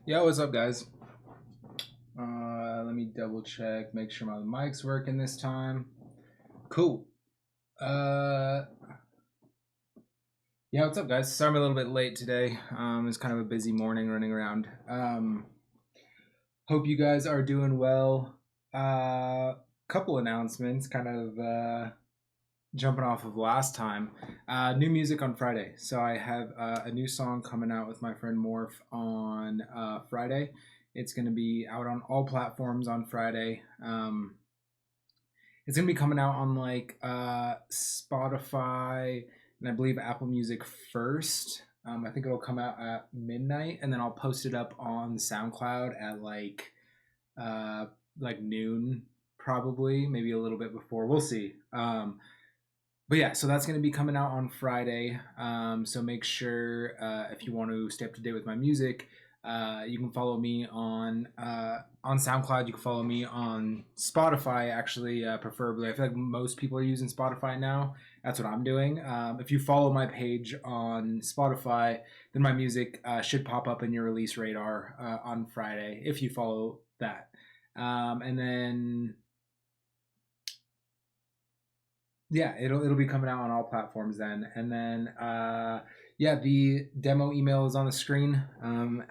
Yo, what's up, guys? Let me double check, make sure my mic's working this time. Cool. Yeah, what's up, guys? Sorry I'm a little bit late today. It's kind of a busy morning running around. Hope you guys are doing well. Couple announcements, kind of jumping off of last time. New music on Friday. So I have a new song coming out with my friend Morph on Friday. It's going to be out on all platforms on Friday. It's going to be coming out on like Spotify and I believe Apple Music first. I think it'll come out at midnight, and then I'll post it up on SoundCloud at like noon, probably, maybe a little bit before. We'll see. But yeah, so that's going to be coming out on Friday. So make sure if you want to stay up to date with my music, you can follow me on SoundCloud. You can follow me on Spotify, actually, preferably. I feel like most people are using Spotify now. That's what I'm doing. If you follow my page on Spotify, then my music should pop up in your release radar on Friday if you follow that. And then... yeah, it'll be coming out on all platforms then. And then, yeah, the demo email is on the screen.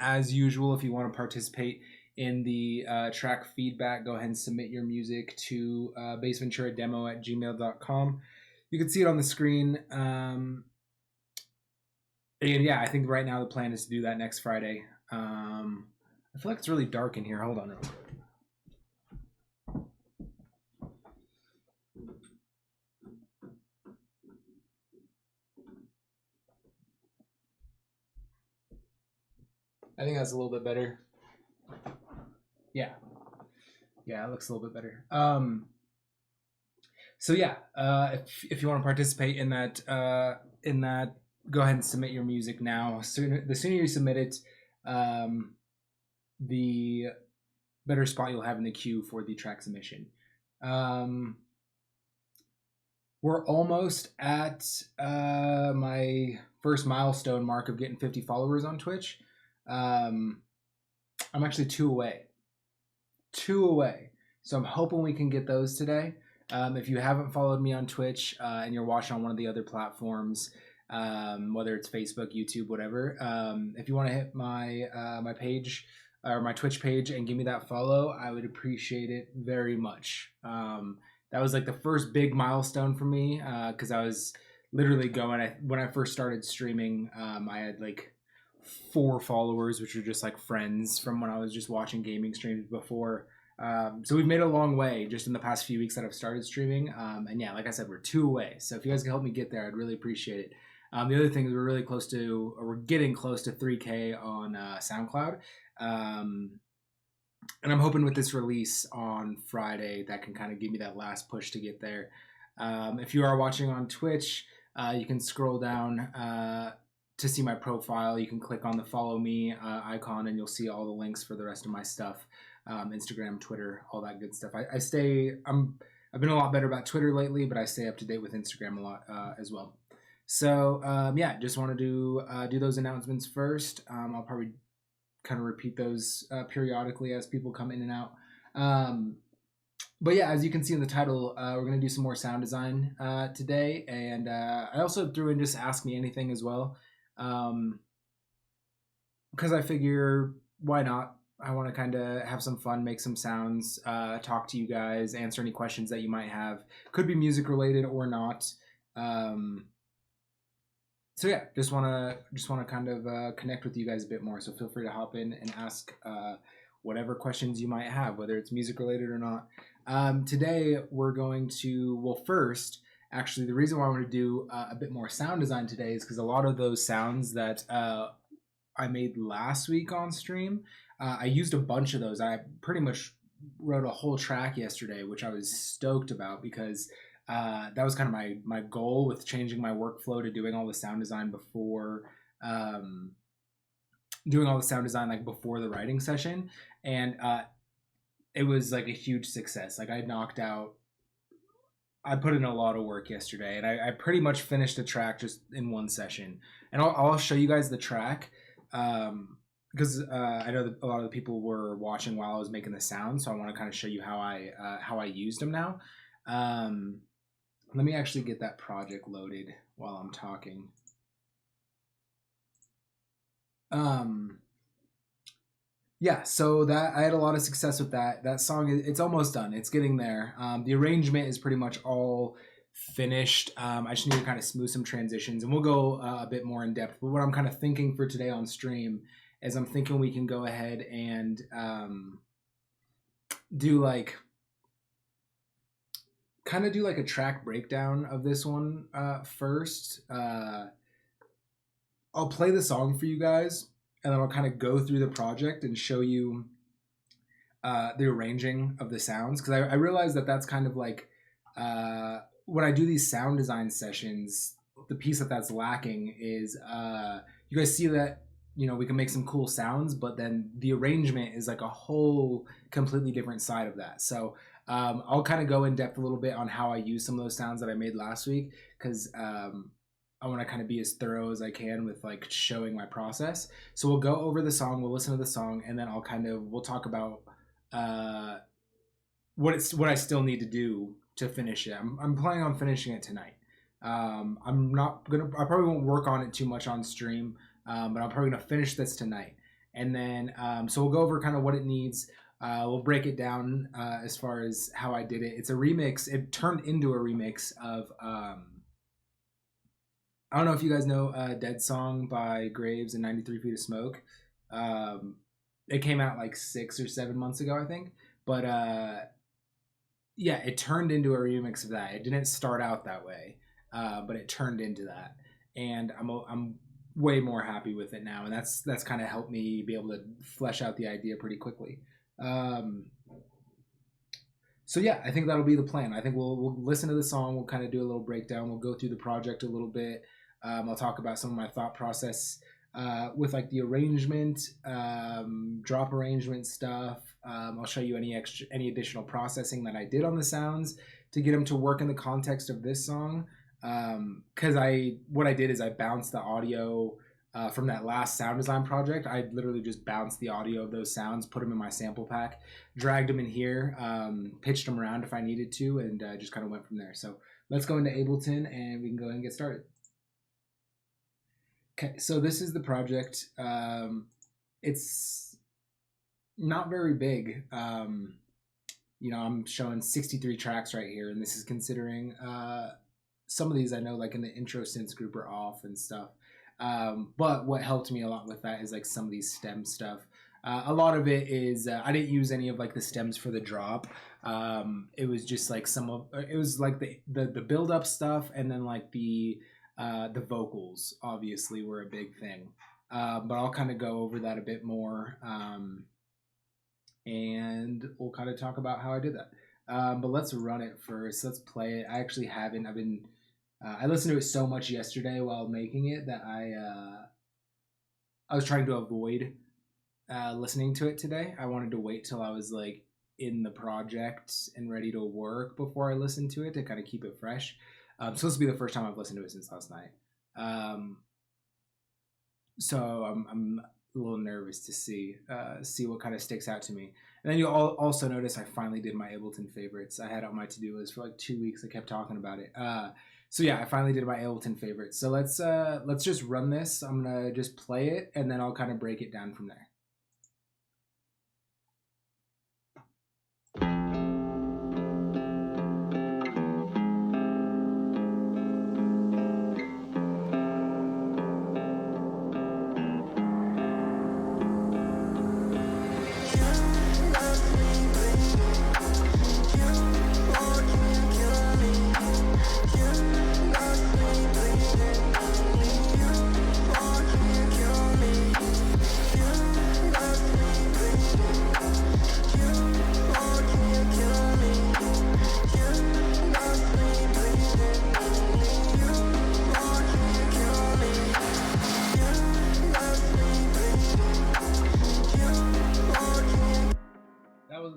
As usual, if you want to participate in the track feedback, go ahead and submit your music to baceventurademo@gmail.com. You can see it on the screen. And yeah, I think right now the plan is to do that next Friday. I feel like it's really dark in here. Hold on real quick. I think that's a little bit better. Yeah. Yeah, it looks a little bit better. So yeah, if you want to participate in that, go ahead and submit your music now. The sooner you submit it, um, the better spot you'll have in the queue for the track submission. Um, we're almost at my first milestone mark of getting 50 followers on Twitch. Um, I'm actually two away. So I'm hoping we can get those today. If you haven't followed me on Twitch and you're watching on one of the other platforms, whether it's Facebook, YouTube, whatever, if you want to hit my page or my Twitch page and give me that follow, I would appreciate it very much. That was like the first big milestone for me because I was literally going. When I first started streaming, I had like 4 followers, which are just like friends from when I was just watching gaming streams before. So we've made a long way just in the past few weeks that I've started streaming. And yeah, like I said, we're 2 away. So if you guys can help me get there, I'd really appreciate it. The other thing is we're getting close to 3K on SoundCloud. And I'm hoping with this release on Friday that can kind of give me that last push to get there. If you are watching on Twitch, you can scroll down to see my profile. You can click on the follow me icon and you'll see all the links for the rest of my stuff. Instagram, Twitter, all that good stuff. I've been a lot better about Twitter lately, but I stay up to date with Instagram a lot as well. So yeah, just wanted to do those announcements first. I'll probably kind of repeat those periodically as people come in and out. But yeah, as you can see in the title, we're going to do some more sound design today. And I also threw in just Ask Me Anything as well. Because I figure, why not? I want to kind of have some fun, make some sounds, talk to you guys, answer any questions that you might have. Could be music related or not. So yeah, just want to kind of connect with you guys a bit more. So feel free to hop in and ask whatever questions you might have, whether it's music related or not. Today we're going to, well, first, actually, the reason why I want to do a bit more sound design today is because a lot of those sounds that I made last week on stream, I used a bunch of those. I pretty much wrote a whole track yesterday, which I was stoked about because that was kind of my goal with changing my workflow to doing all the sound design before like before the writing session. And it was like a huge success. Like I put in a lot of work yesterday, and I pretty much finished a track just in one session. And I'll show you guys the track because I know that a lot of the people were watching while I was making the sound, so I want to kind of show you how I used them now. Let me actually get that project loaded while I'm talking. Yeah, so that I had a lot of success with that. That song, it's almost done. It's getting there. The arrangement is pretty much all finished. I just need to kind of smooth some transitions, and we'll go a bit more in depth. But what I'm kind of thinking for today on stream is I'm thinking we can go ahead and do like a track breakdown of this one first. I'll play the song for you guys, and then I'll kind of go through the project and show you the arranging of the sounds, because I realize that that's kind of like when I do these sound design sessions, the piece that's lacking is you guys see that we can make some cool sounds, but then the arrangement is like a whole completely different side of that. So I'll kind of go in depth a little bit on how I use some of those sounds that I made last week, because I want to kind of be as thorough as I can with like showing my process. So we'll go over the song, we'll listen to the song, and then we'll talk about what I still need to do to finish it. I'm planning on finishing it tonight. I probably won't work on it too much on stream, but I'm probably gonna finish this tonight. And then so we'll go over kind of what it needs. We'll break it down as far as how I did it. It's a remix. It turned into a remix of I don't know if you guys know Dead Song by Graves and 93 Feet of Smoke. It came out like 6 or 7 months ago, I think. But yeah, it turned into a remix of that. It didn't start out that way, but it turned into that. And I'm way more happy with it now, and that's kind of helped me be able to flesh out the idea pretty quickly. Um, so yeah, I think that'll be the plan. I think we'll listen to the song. We'll kind of do a little breakdown. We'll go through the project a little bit. I'll talk about some of my thought process with like the arrangement, drop arrangement stuff. I'll show you any additional processing that I did on the sounds to get them to work in the context of this song. Because what I did is I bounced the audio from that last sound design project. I literally just bounced the audio of those sounds, put them in my sample pack, dragged them in here, pitched them around if I needed to, and just kind of went from there. So let's go into Ableton and we can go ahead and get started. Okay, so this is the project. It's not very big. I'm showing 63 tracks right here, and this is considering some of these I know like in the intro synths group are off and stuff. But what helped me a lot with that is like some of these stem stuff. A lot of it is I didn't use any of like the stems for the drop. It was just like it was like the build up stuff, and then like the vocals obviously were a big thing. But I'll kind of go over that a bit more, and we'll kind of talk about how I did that. But let's run it first. Let's play it. I actually haven't. I listened to it so much yesterday while making it that I was trying to avoid listening to it today. I wanted to wait till I was like in the project and ready to work before I listened to it to kind of keep it fresh. So this will be the first time I've listened to it since last night. So I'm a little nervous to see what kind of sticks out to me. And then you'll also notice I finally did my Ableton favorites. I had it on my to-do list for like 2 weeks. I kept talking about it. So yeah, I finally did my Ableton favorites. So let's just run this. I'm gonna just play it, and then I'll kind of break it down from there.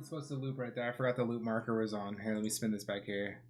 Supposed to loop right there. I forgot the loop marker was on. Here, let me spin this back here.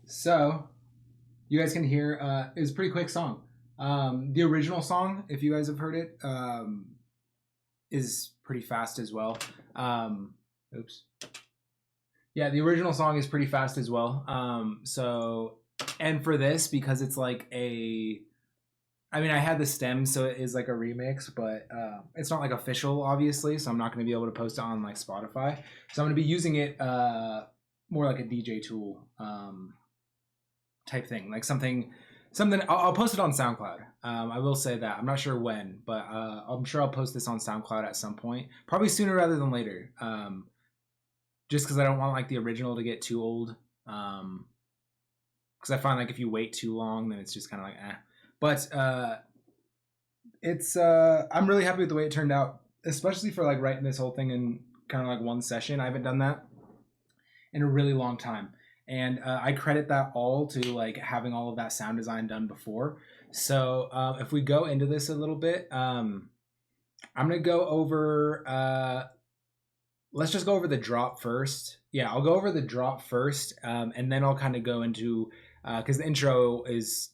So, you guys can hear, it's a pretty quick song. The original song, if you guys have heard it, is pretty fast as well. Oops. Yeah, the original song is pretty fast as well. So And for this, because it's like I mean, I had the stems, so it is like a remix, but it's not like official, obviously. So I'm not going to be able to post it on like Spotify. So I'm going to be using it more like a DJ tool type thing, like something. I'll post it on SoundCloud. I will say that I'm not sure when, but I'm sure I'll post this on SoundCloud at some point, probably sooner rather than later. Just because I don't want like the original to get too old. Because I find like if you wait too long, then it's just kind of like eh. But it's I'm really happy with the way it turned out, especially for like writing this whole thing in kind of like one session. I haven't done that in a really long time, and I credit that all to like having all of that sound design done before. So if we go into this a little bit, I'm gonna go over. Let's just go over the drop first. Yeah, I'll go over the drop first, and then I'll kind of go into because the intro is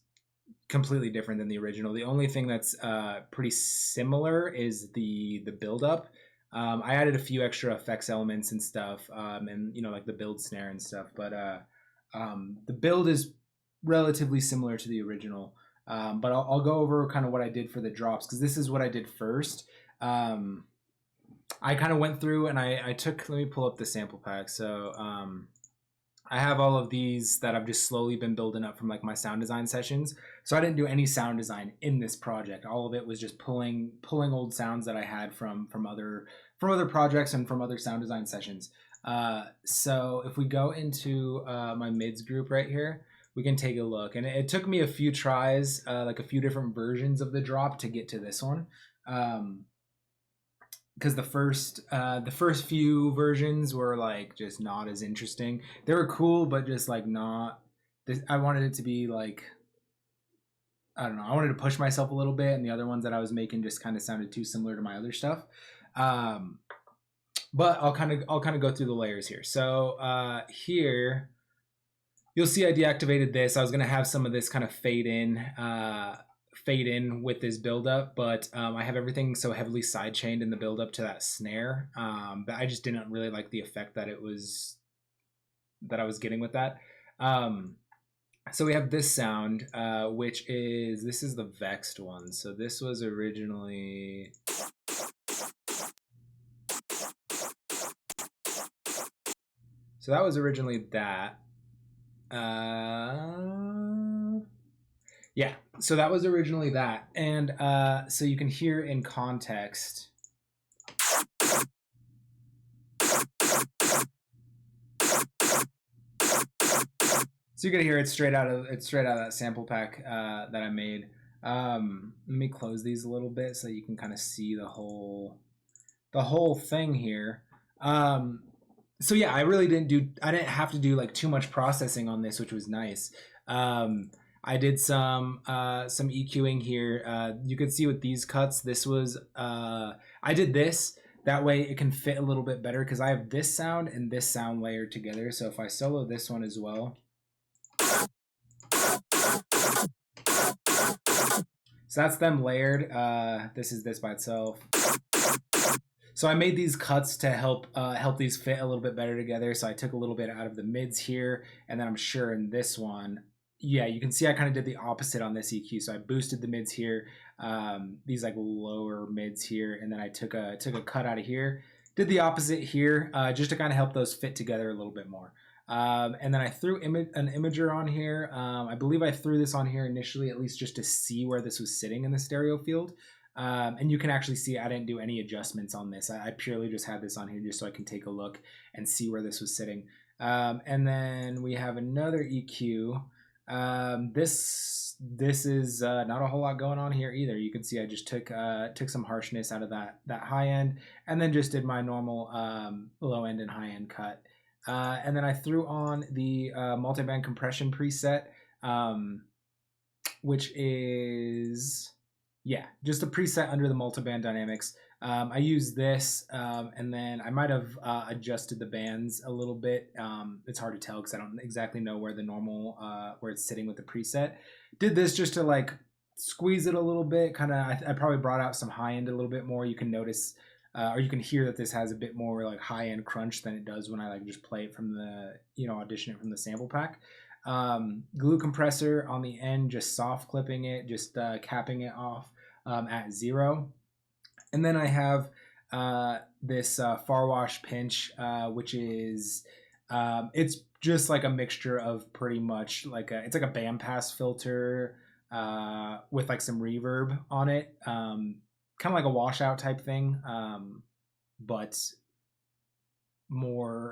completely different than the original. The only thing that's pretty similar is the build up. I added a few extra effects elements and stuff, and like the build snare and stuff. But the build is relatively similar to the original. But I'll go over kind of what I did for the drops because this is what I did first. I kind of went through and I took. Let me pull up the sample pack. So I have all of these that I've just slowly been building up from like my sound design sessions. So I didn't do any sound design in this project. All of it was just pulling old sounds that I had from other projects and from other sound design sessions. So if we go into my mids group right here, we can take a look. And it took me a few tries, like a few different versions of the drop to get to this one. Because the first few versions were like just not as interesting. They were cool, but just like not. I wanted it to be like I don't know. I wanted to push myself a little bit, and the other ones that I was making just kind of sounded too similar to my other stuff. But I'll kind of go through the layers here. So here you'll see I deactivated this. I was gonna have some of this kind of fade in with this buildup, but I have everything so heavily sidechained in the buildup to that snare. But I just didn't really like the effect that I was getting with that. So we have this sound, which this is the vexed one. So this was originally. So that was originally that. Yeah, so that was originally that. And so you can hear in context. So you're gonna hear it straight out of that sample pack that I made. Let me close these a little bit so you can kind of see the whole thing here. So yeah, I didn't have to do like too much processing on this, which was nice. I did some EQing here. You could see with these cuts, this was I did this that way it can fit a little bit better because I have this sound and this sound layered together. So if I solo this one as well. So that's them layered. This is this by itself. So I made these cuts to help these fit a little bit better together. So I took a little bit out of the mids here, and then I'm sure in this one, yeah, you can see I kind of did the opposite on this EQ. So I boosted the mids here, these like lower mids here, and then I took a cut out of here, did the opposite here, just to kind of help those fit together a little bit more. And then I threw an imager on here. I believe I threw this on here initially, at least just to see where this was sitting in the stereo field. And you can actually see I didn't do any adjustments on this. I purely just had this on here just so I can take a look and see where this was sitting. And then we have another EQ. This is not a whole lot going on here either. You can see I just took some harshness out of that high end, and then just did my normal low end and high end cut. And then I threw on the multiband compression preset, which is just a preset under the multiband dynamics. I use this, and then I might have adjusted the bands a little bit. It's hard to tell because I don't exactly know where the normal, where it's sitting with the preset. Did this just to like squeeze it a little bit. Kind of, I probably brought out some high end a little bit more. You can notice, or you can hear that this has a bit more like high end crunch than it does when I like just play it from the, audition it from the sample pack. Glue compressor on the end, just soft clipping it, just capping it off at 0. And then I have this far wash pinch, which is it's just like a mixture of pretty much like it's like a bandpass filter with like some reverb on it, kind of like a washout type thing, but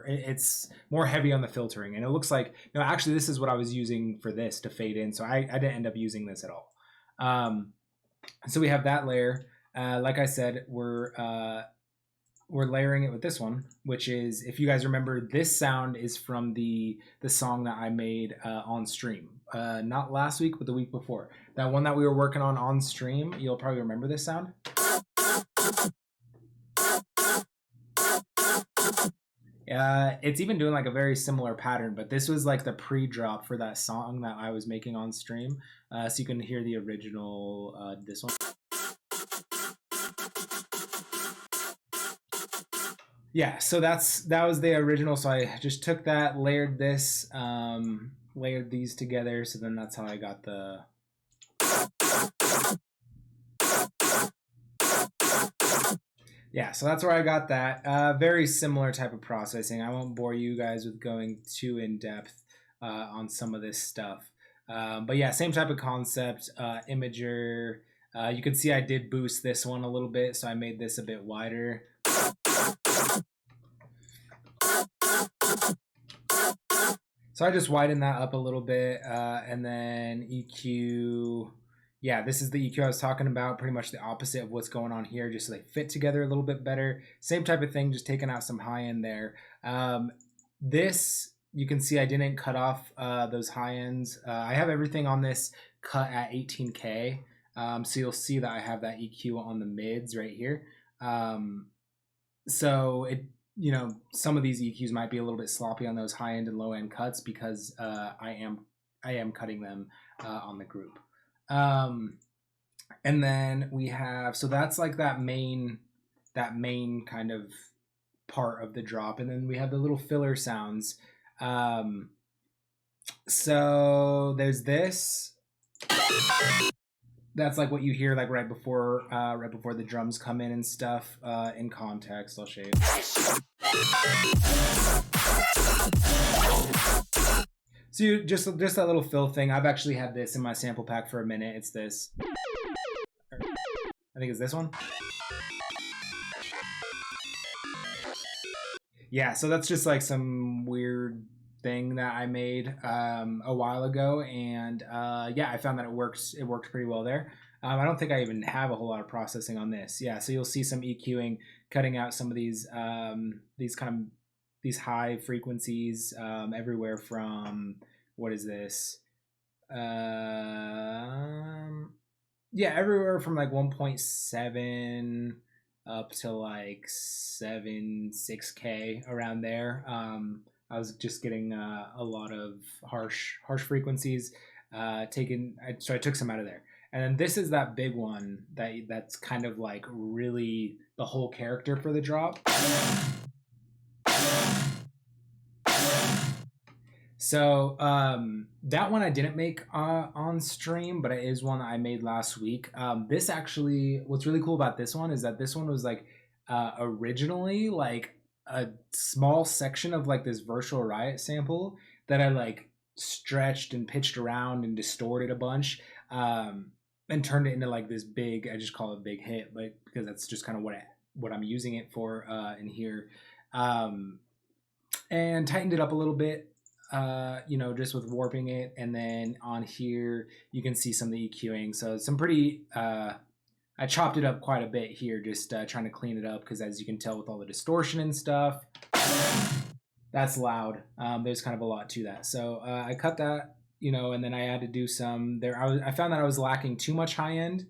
it's more heavy on the filtering. And it looks like, no, actually this is what I was using for this to fade in, so I didn't end up using this at all. So we have that layer. Like I said, we're layering it with this one, which is, if you guys remember, this sound is from the song that I made on stream, not last week but the week before, that one that we were working on stream. You'll probably remember this sound. It's even doing like a very similar pattern, but this was like the pre-drop for that song that I was making on stream, so you can hear the original, this one. Yeah, so that was the original. So I just took that, layered this, layered these together. So then that's how I got the. Yeah, so that's where I got that. Very similar type of processing. I won't bore you guys with going too in depth on some of this stuff. But yeah, same type of concept. Imager. You can see I did boost this one a little bit, so I made this a bit wider. So I just widened that up a little bit, and then EQ. Yeah, this is the EQ I was talking about, pretty much the opposite of what's going on here, just so they fit together a little bit better. Same type of thing, just taking out some high end there. This, you can see I didn't cut off those high ends. I have everything on this cut at 18K, so you'll see that I have that EQ on the mids right here. So it, some of these EQs might be a little bit sloppy on those high end and low end cuts because I am cutting them on the group. And then we have, so that's like that main kind of part of the drop, and then we have the little filler sounds. So there's this. That's like what you hear like right before the drums come in and stuff. In context, I'll show you. So you just that little fill thing. I've actually had this in my sample pack for a minute. It's this. I think it's this one. Yeah, so that's just like some weird thing that I made a while ago, and yeah, I found that it worked pretty well there. I don't think I even have a whole lot of processing on this. Yeah, so you'll see some EQing, cutting out some of these high frequencies, everywhere from, what is this? Yeah, everywhere from like 1.7 up to like 6K around there. I was just getting a lot of harsh frequencies. So I took some out of there. And then this is that big one that's kind of like really the whole character for the drop. So that one I didn't make on stream, but it is one that I made last week. This actually, what's really cool about this one is that this one was like originally like a small section of like this Virtual Riot sample that I like stretched and pitched around and distorted a bunch, and turned it into like this big, I just call it big hit, but because that's just kind of what I'm using it for in here, and tightened it up a little bit, just with warping it. And then on here you can see some of the EQing, so some pretty I chopped it up quite a bit here, just trying to clean it up, because as you can tell with all the distortion and stuff, that's loud. There's kind of a lot to that, so I cut that, and then I had to do some there. I found that I was lacking too much high end,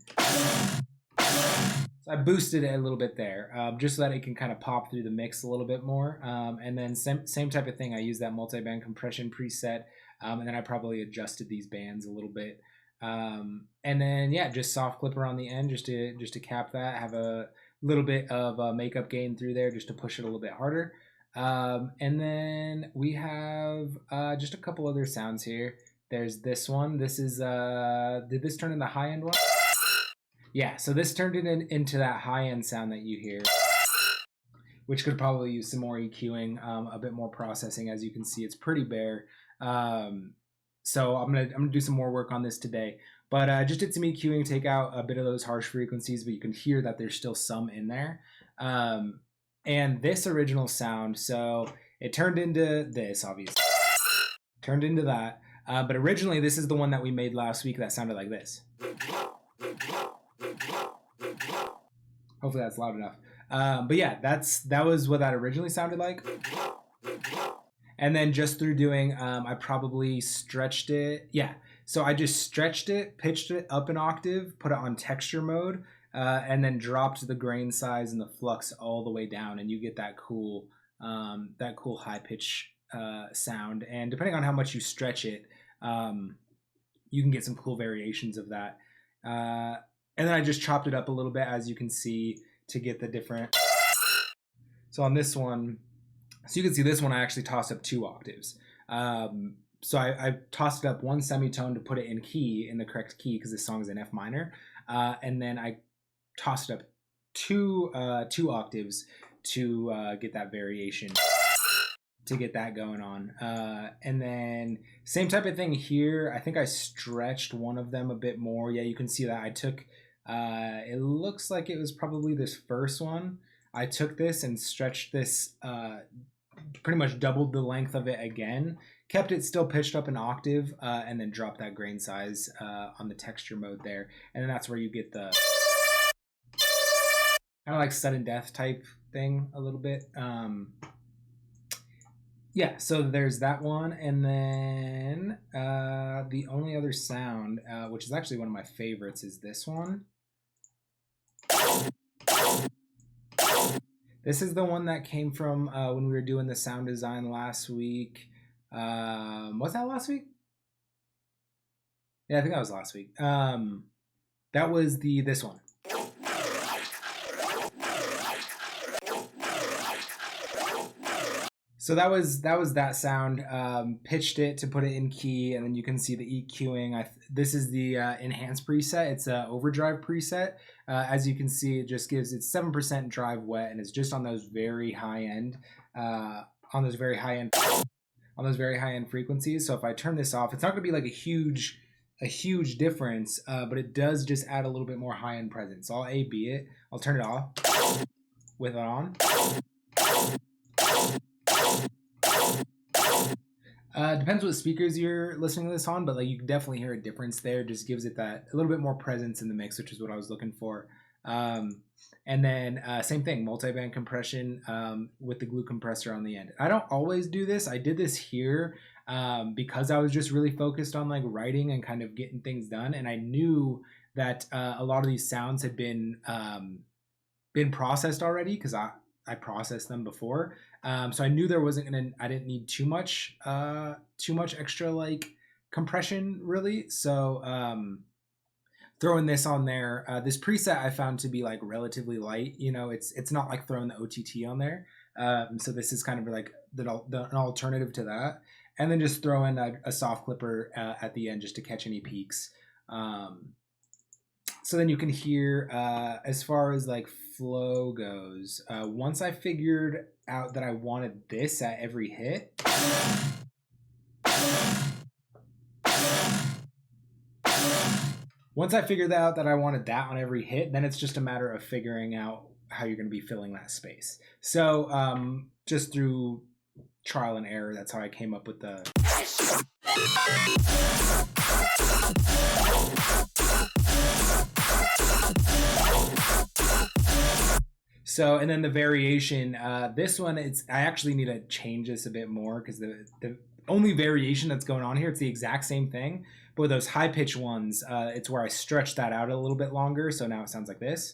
so I boosted it a little bit there, just so that it can kind of pop through the mix a little bit more. And then same type of thing, I used that multi-band compression preset, and then I probably adjusted these bands a little bit. And then yeah, just soft clipper on the end, just to cap that. Have a little bit of makeup gain through there, just to push it a little bit harder. And then we have just a couple other sounds here. There's this one. This is did this turn into high end one? Yeah, so this turned it into that high end sound that you hear, which could probably use some more EQing, a bit more processing. As you can see, it's pretty bare. So I'm gonna do some more work on this today. But just did some EQing, take out a bit of those harsh frequencies, but you can hear that there's still some in there. And this original sound, so it turned into this, obviously. Turned into that. But originally, this is the one that we made last week that sounded like this. Hopefully that's loud enough. But yeah, that was what that originally sounded like. And then just through doing, I probably stretched it. Yeah, so I just stretched it, pitched it up an octave, put it on texture mode, and then dropped the grain size and the flux all the way down, and you get that cool high pitch sound. And depending on how much you stretch it, you can get some cool variations of that. And then I just chopped it up a little bit, as you can see, to get the different. So on this one, so you can see this one, I actually tossed up 2 octaves. So I tossed it up 1 semitone to put it in key, in the correct key, because this song is in F minor. And then I tossed it up 2 octaves to get that variation, to get that going on. And then same type of thing here. I think I stretched one of them a bit more. Yeah, you can see that I took, it looks like it was probably this first one. I took this and stretched this, pretty much doubled the length of it again, kept it still pitched up an octave, and then dropped that grain size on the texture mode there. And then that's where you get the kind of like sudden death type thing a little bit. Yeah, so there's that one. And then the only other sound, which is actually one of my favorites, is this one. This is the one that came from when we were doing the sound design last week. Was that last week? Yeah, I think that was last week. That was this one. So that was that sound. Pitched it to put it in key, and then you can see the EQing. This is the enhanced preset. It's an overdrive preset. As you can see, it just gives it 7% drive wet, and it's just on those very high end, on those very high end frequencies. So if I turn this off, it's not going to be like a huge difference, but it does just add a little bit more high end presence. So I'll A/B it. I'll turn it off with it on. Depends what speakers you're listening to this on, but like you can definitely hear a difference there. It just gives it that a little bit more presence in the mix, which is what I was looking for. And then same thing, multi-band compression with the glue compressor on the end. I don't always do this. I did this here because I was just really focused on like writing and kind of getting things done, and I knew that a lot of these sounds had been processed already because I processed them before. So I knew there wasn't I didn't need too much extra like compression really. So throwing this on there, this preset I found to be like relatively light. You know, it's not like throwing the OTT on there. So this is kind of like an alternative to that. And then just throw in a soft clipper at the end just to catch any peaks. So then you can hear, as far as like flow goes, once I figured out that I wanted this at every hit, on every hit, then it's just a matter of figuring out how you're going to be filling that space. So just through trial and error, that's how I came up with the. So, and then the variation, this one, I actually need to change this a bit more because the only variation that's going on here, it's the exact same thing, but with those high pitch ones, it's where I stretch that out a little bit longer. So now it sounds like this.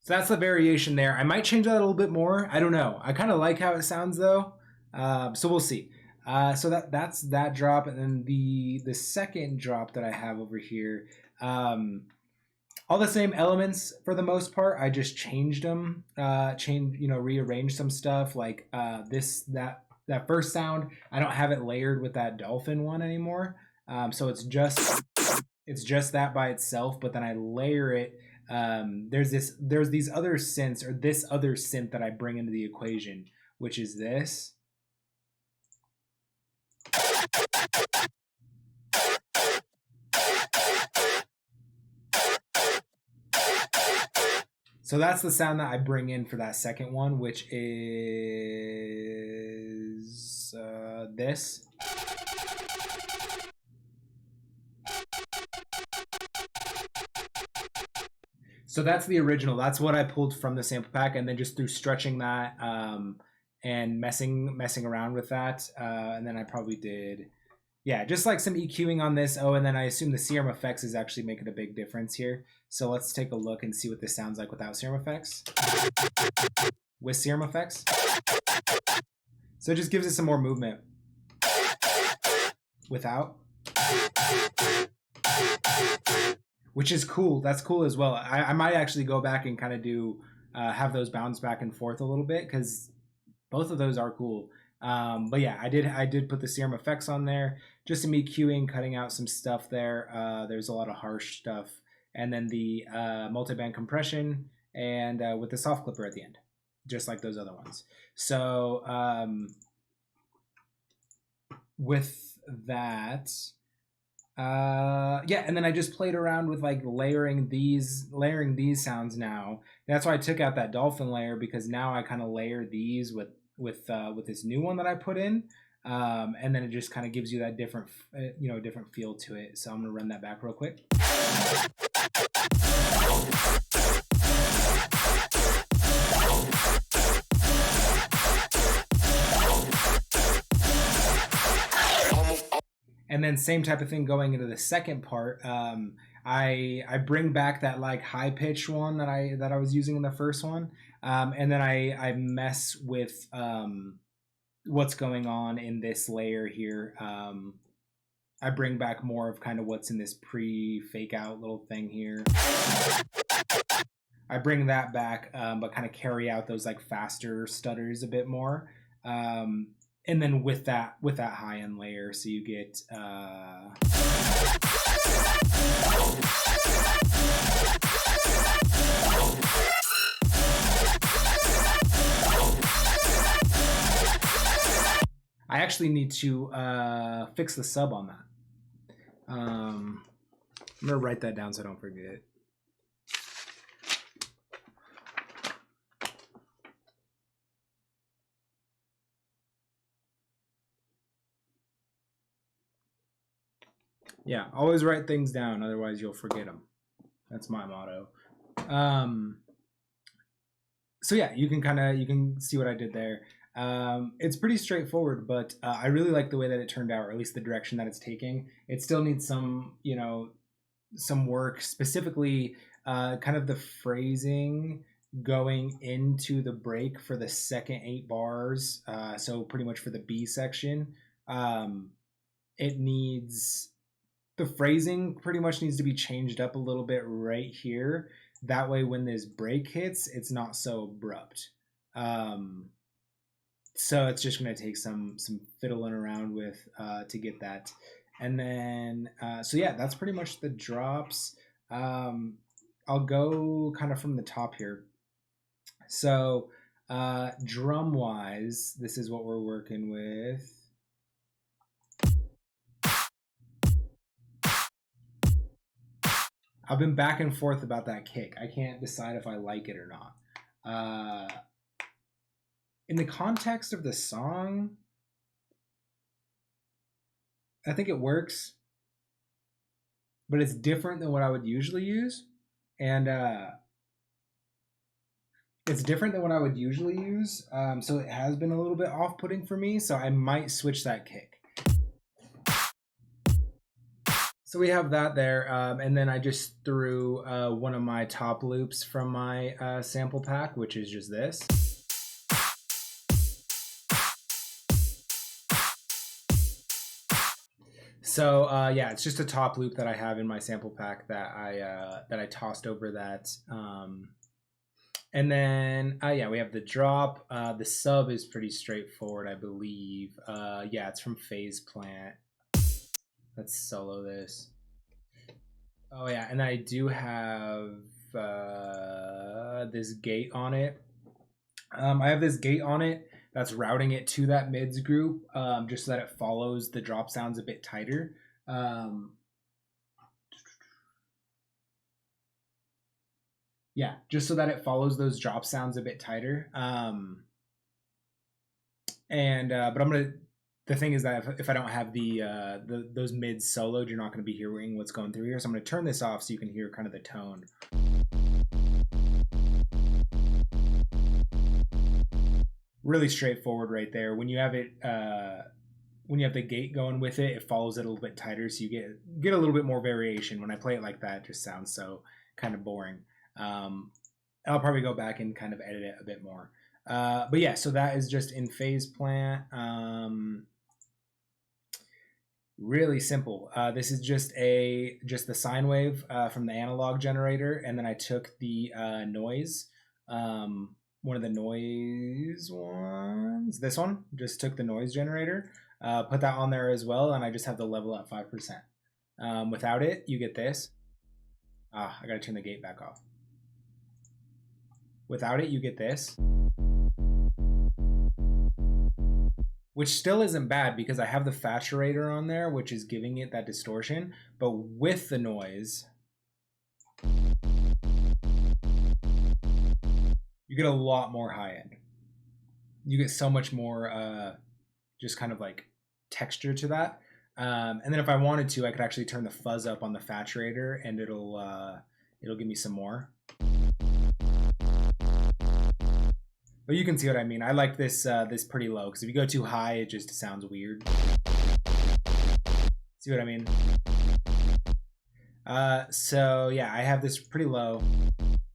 So that's the variation there. I might change that a little bit more. I don't know. I kind of like how it sounds though. So we'll see. So that's that drop, and then the second drop that I have over here All the same elements for the most part. I just changed them, rearranged some stuff like that first sound. I don't have it layered with that dolphin one anymore. So it's just that by itself, but then I layer it. There's these other synths, or this other synth that I bring into the equation, which is this. So that's the sound that I bring in for that second one, which is this. So that's the original. That's what I pulled from the sample pack, and then just through stretching that and messing around with that, and then I probably did, yeah, just like some EQing on this. Oh, and then I assume the serum effects is actually making a big difference here. So let's take a look and see what this sounds like without serum effects. With serum effects. So it just gives it some more movement. Without. Which is cool. That's cool as well. I might actually go back and kind of do, have those bounce back and forth a little bit, because both of those are cool. But yeah, I did put the serum effects on there, just some EQing, cutting out some stuff there. There's a lot of harsh stuff. And then the multiband compression, and with the soft clipper at the end, just like those other ones. So with that, yeah, and then I just played around with like layering these sounds now. That's why I took out that dolphin layer, because now I kind of layer these with this new one that I put in, and then it just kind of gives you that different feel to it. So I'm gonna run that back real quick. And then same type of thing going into the second part. I bring back that like high pitch one that I was using in the first one, and then I mess with what's going on in this layer here. I bring back more of kind of what's in this pre-fake out little thing here. I bring that back, but kind of carry out those like faster stutters a bit more. And then with that high end layer, so you get I actually need to fix the sub on that. I'm gonna write that down so I don't forget. Yeah, always write things down, otherwise you'll forget them. That's my motto. So yeah, you can see what I did there. It's pretty straightforward, but I really like the way that it turned out, or at least the direction that it's taking. It still needs some work, specifically kind of the phrasing going into the break for the second 8 bars. So pretty much for the B section, it needs, the phrasing pretty much needs to be changed up a little bit right here. That way when this break hits, it's not so abrupt. So it's just going to take some fiddling around with to get that. And then, so yeah, that's pretty much the drops. I'll go kind of from the top here. So drum wise, this is what we're working with. I've been back and forth about that kick. I can't decide if I like it or not. In the context of the song, I think it works, but it's different than what I would usually use. And it's different than what I would usually use. So it has been a little bit off-putting for me. So I might switch that kick. So we have that there, and then I just threw one of my top loops from my sample pack, which is just this. So yeah, it's just a top loop that I have in my sample pack that I tossed over that. And then yeah, we have the drop. The sub is pretty straightforward, I believe. Yeah, it's from Phase Plant. Let's solo this. Oh yeah, and I do have this gate on it. I have this gate on it that's routing it to that mids group, just so that it follows the drop sounds a bit tighter. Yeah, just so that it follows those drop sounds a bit tighter. But I'm gonna. The thing is that if I don't have those mids soloed, you're not going to be hearing what's going through here. So I'm going to turn this off so you can hear kind of the tone. Really straightforward right there. When you have it, when you have the gate going with it, it follows it a little bit tighter, so you get a little bit more variation. When I play it like that, it just sounds so kind of boring. I'll probably go back and kind of edit it a bit more. But yeah, so that is just in Phase Plant. Really simple. This is just the sine wave from the analog generator, and then I took the noise, one of the noise ones. This one just took the noise generator, put that on there as well, and I just have the level at 5%. Without it, you get this. I gotta turn the gate back off. Without it, you get this, which still isn't bad because I have the saturator on there, which is giving it that distortion. But with the noise, you get a lot more high end. You get so much more just kind of like texture to that. And then if I wanted to, I could actually turn the fuzz up on the saturator, and it'll give me some more. But you can see what I mean. I like this this pretty low, because if you go too high, it just sounds weird. See what I mean? So yeah, I have this pretty low,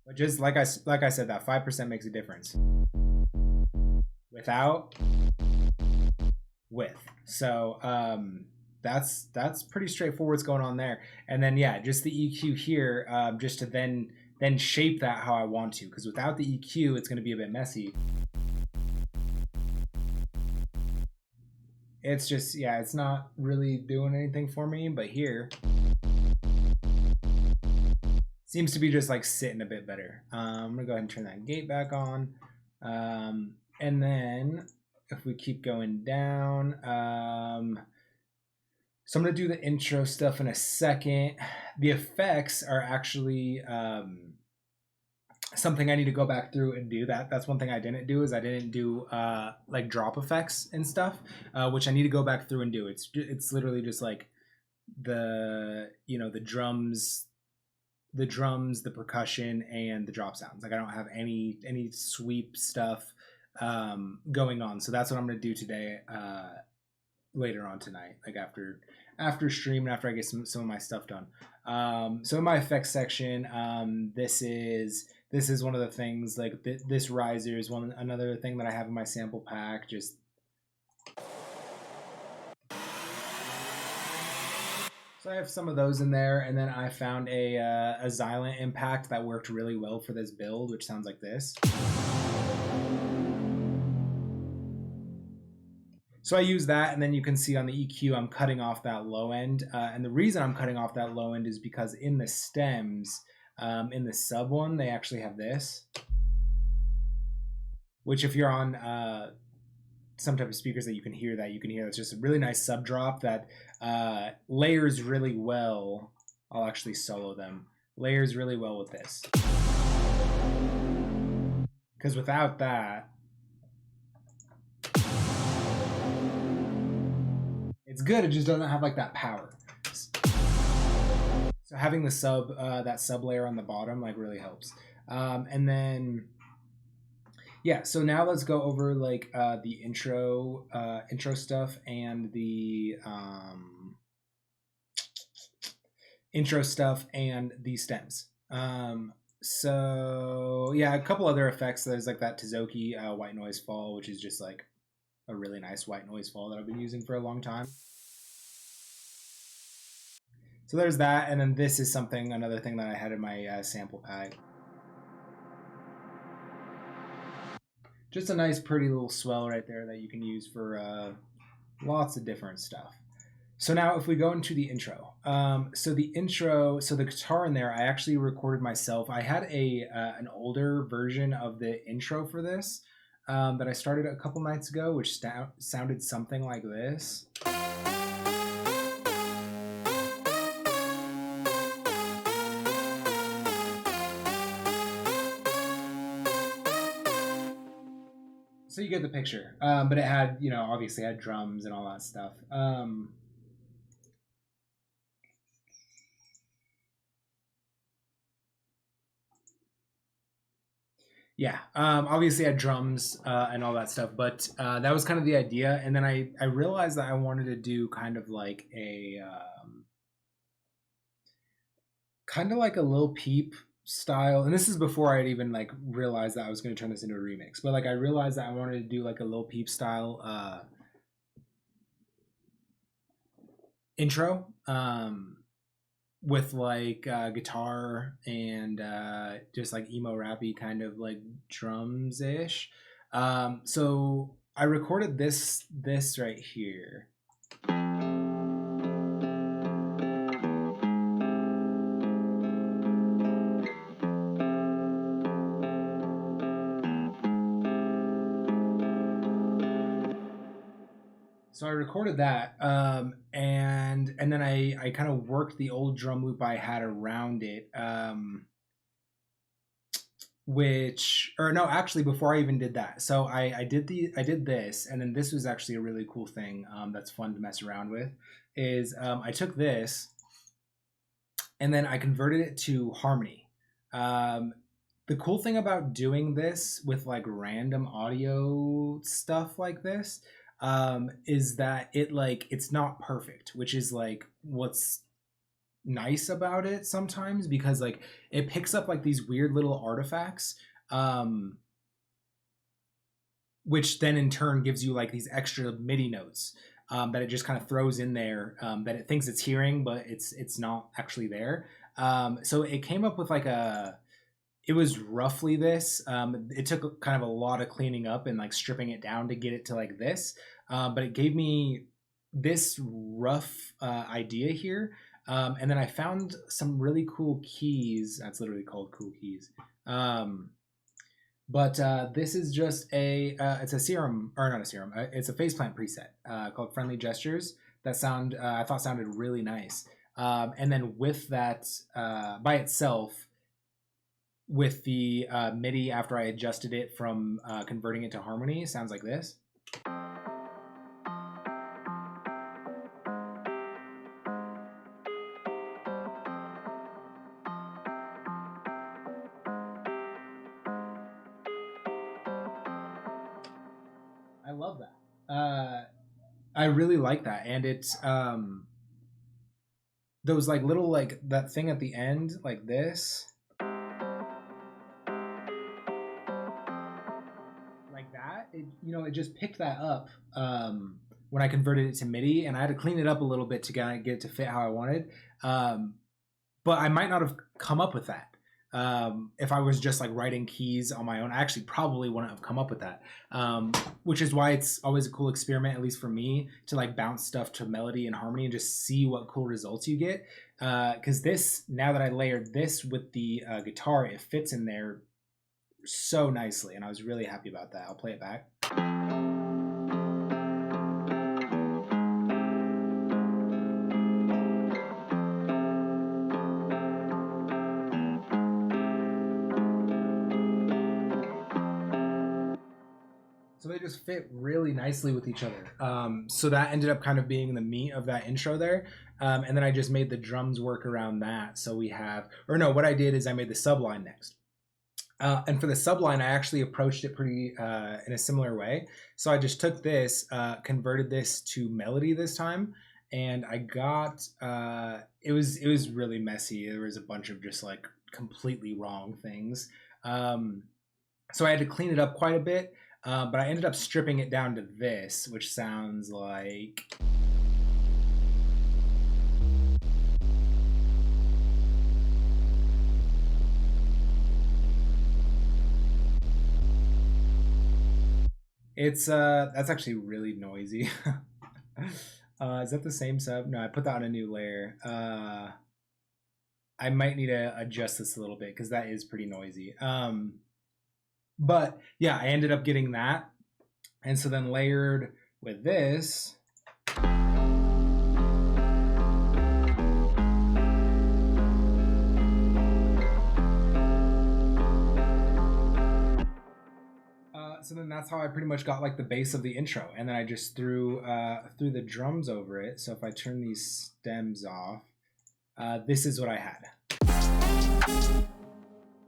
but just like I said, that 5% makes a difference. Without, with. So that's pretty straightforward what's going on there. And then yeah, just the EQ here, just to then shape that how I want to, because without the EQ, it's going to be a bit messy. It's just, yeah, it's not really doing anything for me, but here seems to be just like sitting a bit better. I'm gonna go ahead and turn that gate back on. And then if we keep going down, so I'm gonna do the intro stuff in a second. The effects are actually something I need to go back through and do. That's one thing I didn't do, is I didn't do like drop effects and stuff, which I need to go back through and do. It's literally just like the drums, the percussion, and the drop sounds. Like I don't have any sweep stuff going on. So that's what I'm gonna do today, later on tonight, like after stream and after I get some of my stuff done. So in my effects section, this is one of the things, like this riser is another thing that I have in my sample pack. Just so I have some of those in there, and then I found a Xylent impact that worked really well for this build, which sounds like this. So I use that, and then you can see on the EQ, I'm cutting off that low end. And the reason I'm cutting off that low end is because in the stems, in the sub one, they actually have this, which if you're on some type of speakers that you can hear it's just a really nice sub drop that layers really well. I'll actually solo them. Layers really well with this. Because without that, it's good, it just doesn't have like that power. So having the sub, that sub layer on the bottom, like really helps. And then, yeah, so now let's go over like the intro stuff and the intro stuff and the stems. So yeah, a couple other effects. There's like that Tizoki white noise fall, which is just like a really nice white noise fall that I've been using for a long time. So there's that, and then this is another thing that I had in my sample pack. Just a nice, pretty little swell right there that you can use for lots of different stuff. So now if we go into the intro, so the guitar in there, I actually recorded myself. I had an older version of the intro for this that I started a couple nights ago, which sounded something like this. So you get the picture, but it had, obviously had drums and all that stuff. Yeah, obviously I had drums and all that stuff, but that was kind of the idea. And then I realized that I wanted to do kind of like a Lil Peep style. And this is before I had even like realized that I was going to turn this into a remix. But like I realized that I wanted to do like a Lil Peep style intro. With like guitar and just like emo rappy kind of like drums ish. So I recorded this right here. So I recorded that, and then I kind of worked the old drum loop I had around it, actually before I even did that. So I did this, and then this was actually a really cool thing that's fun to mess around with. Is I took this, and then I converted it to harmony. The cool thing about doing this with like random audio stuff like this is that it's not perfect, which is like what's nice about it sometimes, because like it picks up like these weird little artifacts, which then in turn gives you like these extra MIDI notes that it just kind of throws in there that it thinks it's hearing, but it's not actually there. So it came up with like it was roughly this. It took kind of a lot of cleaning up and like stripping it down to get it to like this. But it gave me this rough idea here. And then I found some really cool keys. That's literally called cool keys. But this is just it's a serum, or not a serum. It's a faceplant preset called Friendly Gestures that I thought sounded really nice. And then with that by itself, with the MIDI after I adjusted it from converting it to harmony, it sounds like this. I love that. I really like that, and it's those like little like that thing at the end like this. It just picked that up when I converted it to MIDI, and I had to clean it up a little bit to get it to fit how I wanted. But I might not have come up with that if I was just like writing keys on my own. I actually probably wouldn't have come up with that, which is why it's always a cool experiment, at least for me, to like bounce stuff to melody and harmony and just see what cool results you get. Because now that I layered this with the guitar, it fits in there so nicely, and I was really happy about that. I'll play it back. So they just fit really nicely with each other. So that ended up kind of being the meat of that intro there. And then I just made the drums work around that. So what I did is I made the subline next. And for the subline, I actually approached it pretty in a similar way. So I just took this, converted this to melody this time, and I got it was really messy. There was a bunch of just like completely wrong things. So I had to clean it up quite a bit, but I ended up stripping it down to this, which sounds like. It's that's actually really noisy. Is that the same sub? No, I put that on a new layer. I might need to adjust this a little bit because that is pretty noisy. But yeah, I ended up getting that. And so then layered with this. So then that's how I pretty much got like the base of the intro. And then I just threw the drums over it. So if I turn these stems off, this is what I had.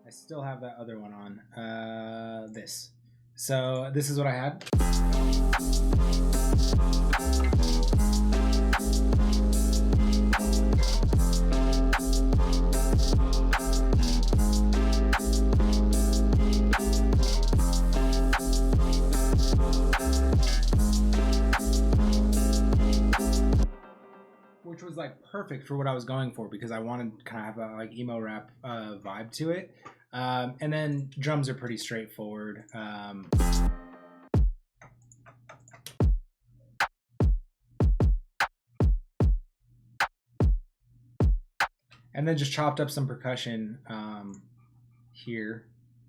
I still have that other one on. This. So this is what I had. Which was like perfect for what I was going for because I wanted to kind of have a like emo rap vibe to it. And then drums are pretty straightforward. And then just chopped up some percussion here.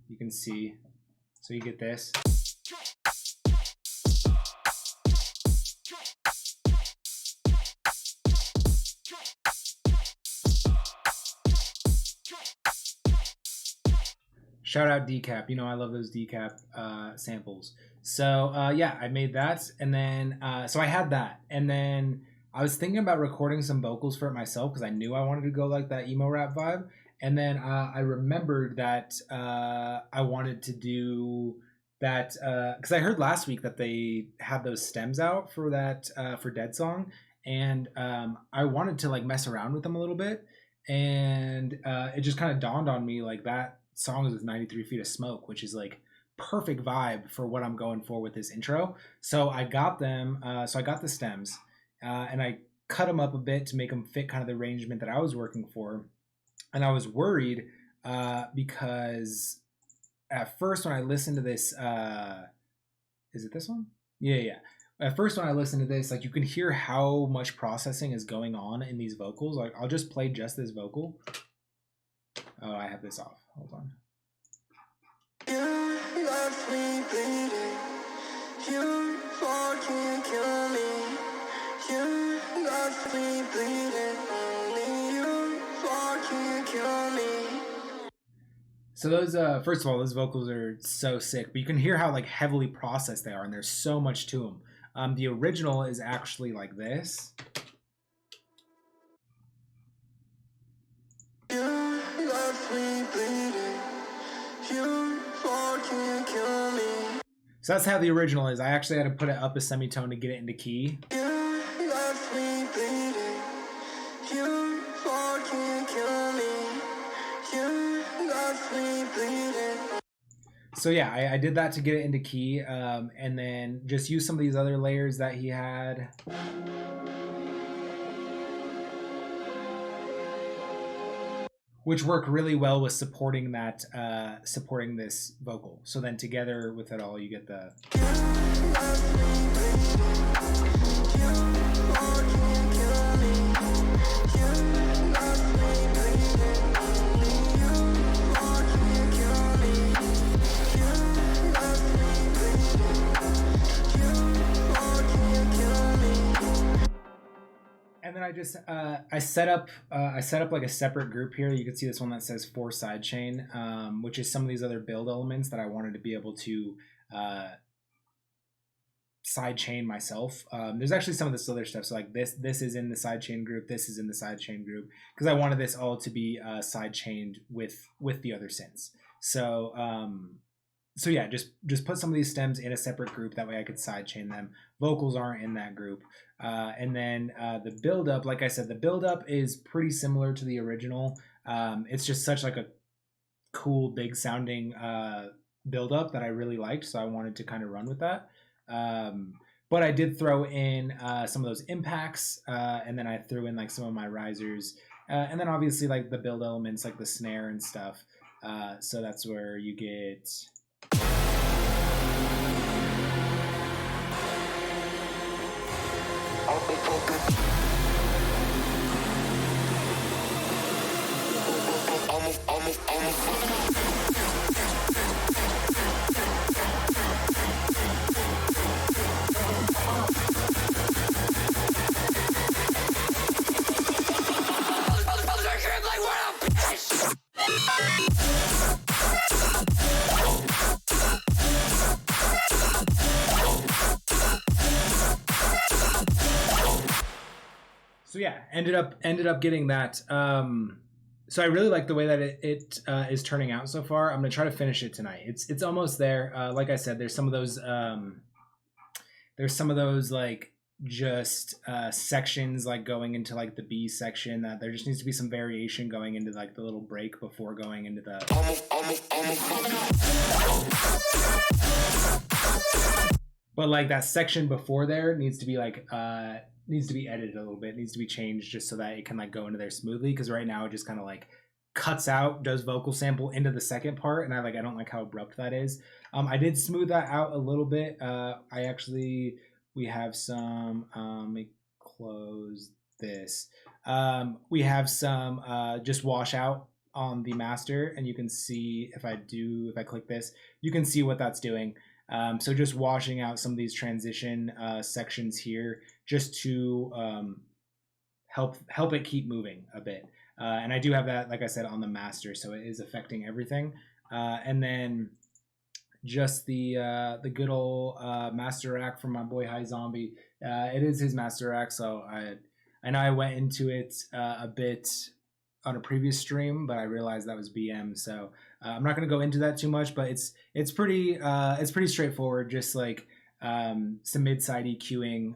You can see. So you get this. Shout out Decap. You know I love those Decap samples. So yeah, I made that, and then so I had that, and then I was thinking about recording some vocals for it myself because I knew I wanted to go like that emo rap vibe, and then I remembered that I wanted to do that because I heard last week that they had those stems out for that for Dead Song, and I wanted to like mess around with them a little bit, and it just kind of dawned on me like that song is with 93 Feet of Smoke, which is like perfect vibe for what I'm going for with this intro. So I got them. So I got the stems and I cut them up a bit to make them fit kind of the arrangement that I was working for. And I was worried because at first when I listened to this, is it this one? Yeah. At first when I listened to this, like you can hear how much processing is going on in these vocals. Like I'll just play just this vocal. Oh, I have this off. Hold on. You left me bleeding. You fucking kill me. You left me bleeding. Only you fucking kill me. So those, first of all, those vocals are so sick, but you can hear how like heavily processed they are, and there's so much to them. The original is actually like this. So that's how the original is. I actually had to put it up a semitone to get it into key. So yeah, I did that to get it into key, and then just use some of these other layers that he had. Which work really well with supporting that, supporting this vocal. So then together with it all, you get the. And then I just I set up like a separate group here. You can see this one that says 4 sidechain, which is some of these other build elements that I wanted to be able to sidechain myself. There's actually some of this other stuff. So like this is in the sidechain group. This is in the sidechain group because I wanted this all to be sidechained with the other synths. So so yeah, just put some of these stems in a separate group. That way I could sidechain them. Vocals aren't in that group. And then the build-up, like I said, the build-up is pretty similar to the original. It's just such like a cool, big sounding build-up that I really liked. So I wanted to kind of run with that. But I did throw in some of those impacts, and then I threw in like some of my risers. And then obviously like the build elements, like the snare and stuff. So that's where you get... So yeah, ended up getting that. So I really like the way that it is turning out so far. I'm gonna try to finish it tonight. It's almost there. Like I said, there's some of those like just sections like going into like the B section that there just needs to be some variation going into like the little break before going into the. But like that section before there needs to be like needs to be edited a little bit, needs to be changed just so that it can like go into there smoothly. Because right now it just kind of like cuts out, does vocal sample into the second part, and I don't like how abrupt that is. I did smooth that out a little bit. We have some. Let me close this. We have some just wash out on the master, and you can see if I click this, you can see what that's doing. So just washing out some of these transition sections here, just to help it keep moving a bit. And I do have that, like I said, on the master, so it is affecting everything. And then just the good old master rack from my boy High Zombie. It is his master rack, so I know I went into it a bit on a previous stream, but I realized that was BM, so I'm not going to go into that too much. But it's pretty straightforward, just like some mid-side EQing,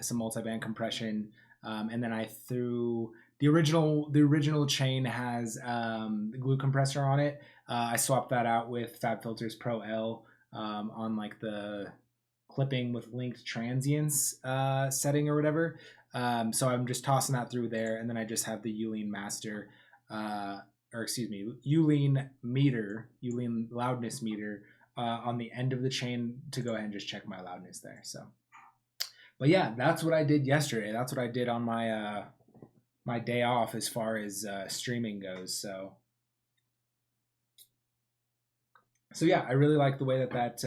some multi-band compression, and then I threw the original chain has the glue compressor on it. I swapped that out with FabFilter's Pro L on like the clipping with linked transients setting or whatever. So I'm just tossing that through there, and then I just have the Uline master, Uline loudness meter on the end of the chain to go ahead and just check my loudness there. So, but yeah, that's what I did yesterday. That's what I did on my my day off as far as streaming goes. So yeah, I really like the way that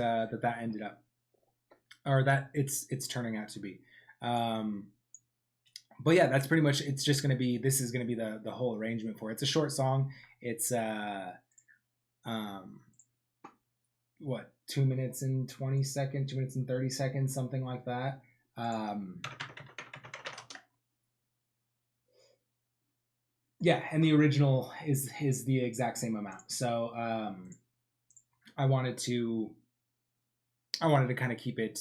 ended up, or that it's turning out to be. But yeah, that's pretty much. It's just gonna be. This is gonna be the whole arrangement for it. It's a short song. It's what, 2 minutes and 20 seconds, 2 minutes and 30 seconds, something like that. Yeah, and the original is the exact same amount. So I wanted to kind of keep it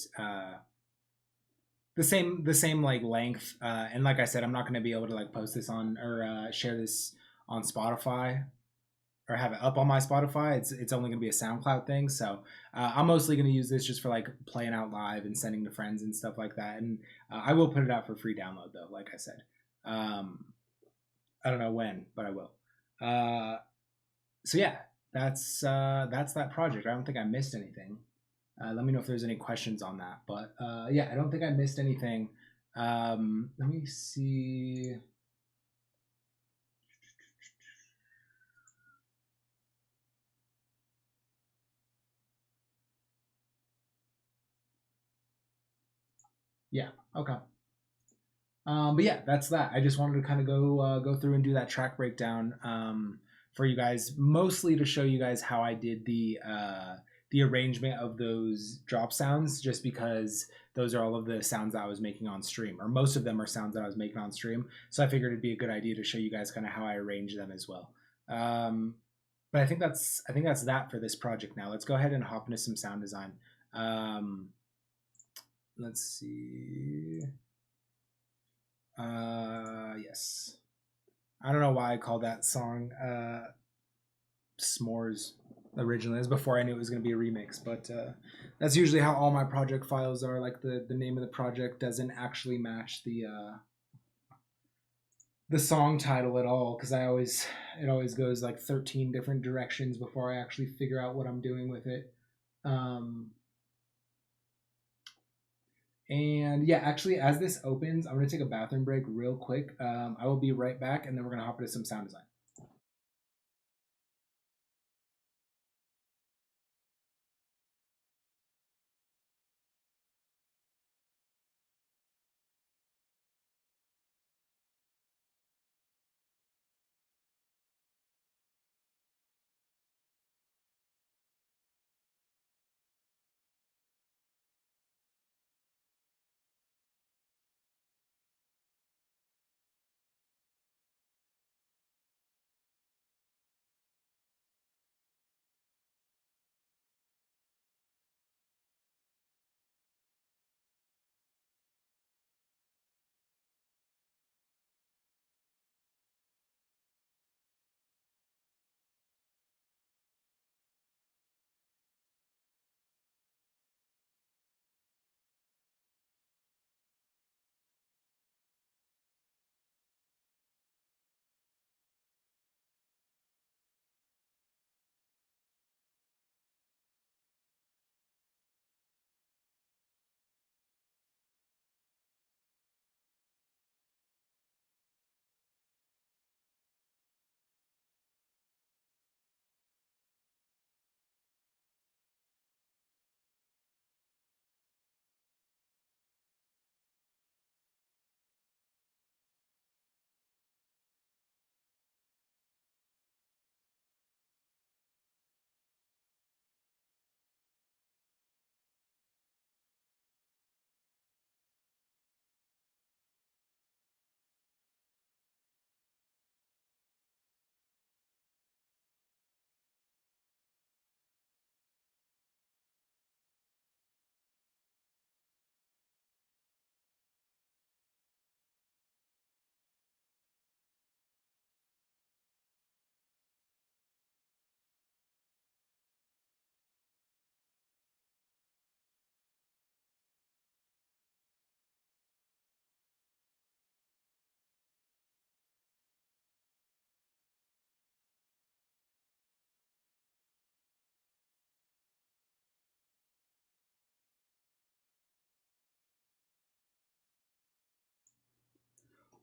the same like length, and like I said, I'm not going to be able to like post this on or share this on Spotify or have it up on my Spotify. It's only going to be a SoundCloud thing. So I'm mostly going to use this just for like playing out live and sending to friends and stuff like that. And I will put it out for free download though, like I said. I don't know when, but I will. So yeah, that's that project. I don't think I missed anything. Let me know if there's any questions on that. But yeah, I don't think I missed anything. Let me see. Yeah, okay. But yeah, that's that. I just wanted to kind of go through and do that track breakdown for you guys, mostly to show you guys how I did the arrangement of those drop sounds, just because those are all of the sounds that I was making on stream, or most of them are sounds that I was making on stream. So I figured it'd be a good idea to show you guys kind of how I arrange them as well. But I think that's that for this project. Now let's go ahead and hop into some sound design. Let's see. Yes. I don't know why I called that song S'mores originally. It was before I knew it was going to be a remix, but that's usually how all my project files are. Like the name of the project doesn't actually match the song title at all, because it always goes like 13 different directions before I actually figure out what I'm doing with it. And yeah, actually, as this opens, I'm gonna take a bathroom break real quick. I will be right back, and then we're gonna hop into some sound design.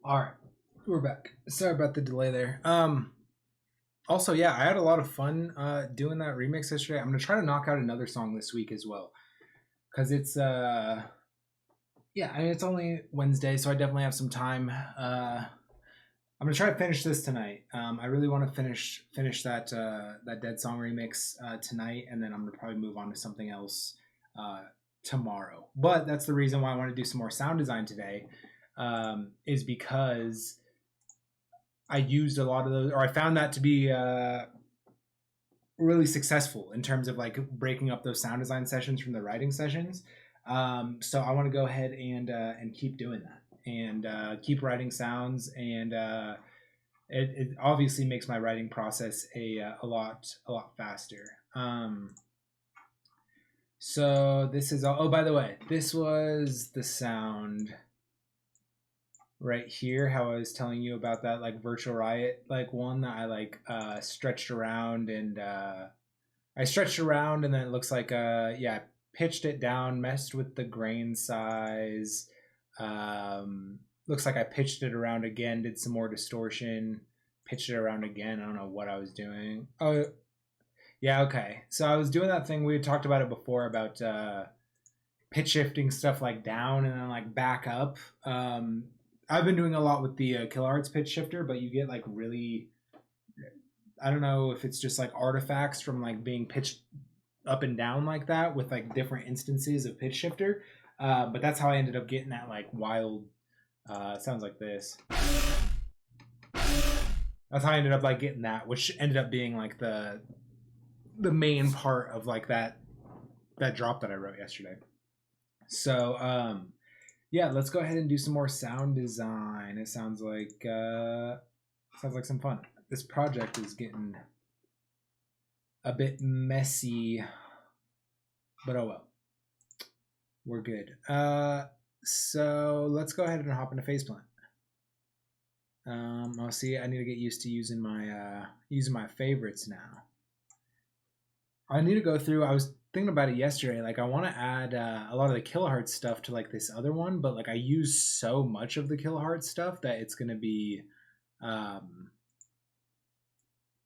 All right, we're back. Sorry about the delay there. Also, yeah, I had a lot of fun doing that remix yesterday. I'm gonna try to knock out another song this week as well, because it's yeah, I mean, it's only Wednesday, so I definitely have some time. I'm gonna try to finish this tonight. I really want to finish that that Dead Song remix tonight, and then I'm gonna probably move on to something else uh, tomorrow. But that's the reason why I want to do some more sound design today, is because I used a lot of those, or I found that to be really successful in terms of like breaking up those sound design sessions from the writing sessions. So I want to go ahead and keep doing that and keep writing sounds, and it obviously makes my writing process a lot faster. So this is all. Oh, by the way, this was the sound right here. How I was telling you about that like virtual riot like one that I like stretched around and I stretched around, and then it looks like yeah, pitched it down, messed with the grain size. Looks like I pitched it around again, did some more distortion, pitched it around again. I don't know what I was doing. Oh, yeah, okay. So I was doing that thing we had talked about it before about pitch shifting stuff like down and then like back up. I've been doing a lot with the Kill Arts pitch shifter, but you get like really, I don't know if it's just like artifacts from like being pitched up and down like that with like different instances of pitch shifter. But that's how I ended up getting that like wild. Sounds like this. That's how I ended up like getting that, which ended up being like the main part of like that drop that I wrote yesterday. So yeah, let's go ahead and do some more sound design. It sounds like some fun. This project is getting a bit messy, but oh well. We're good. So let's go ahead and hop into faceplant. I'll see. I need to get used to using my favorites now. I need to go through. I was thinking about it yesterday. Like, I want to add a lot of the Kiloheart stuff to like this other one, but like I use so much of the Kiloheart stuff that it's gonna be. Um,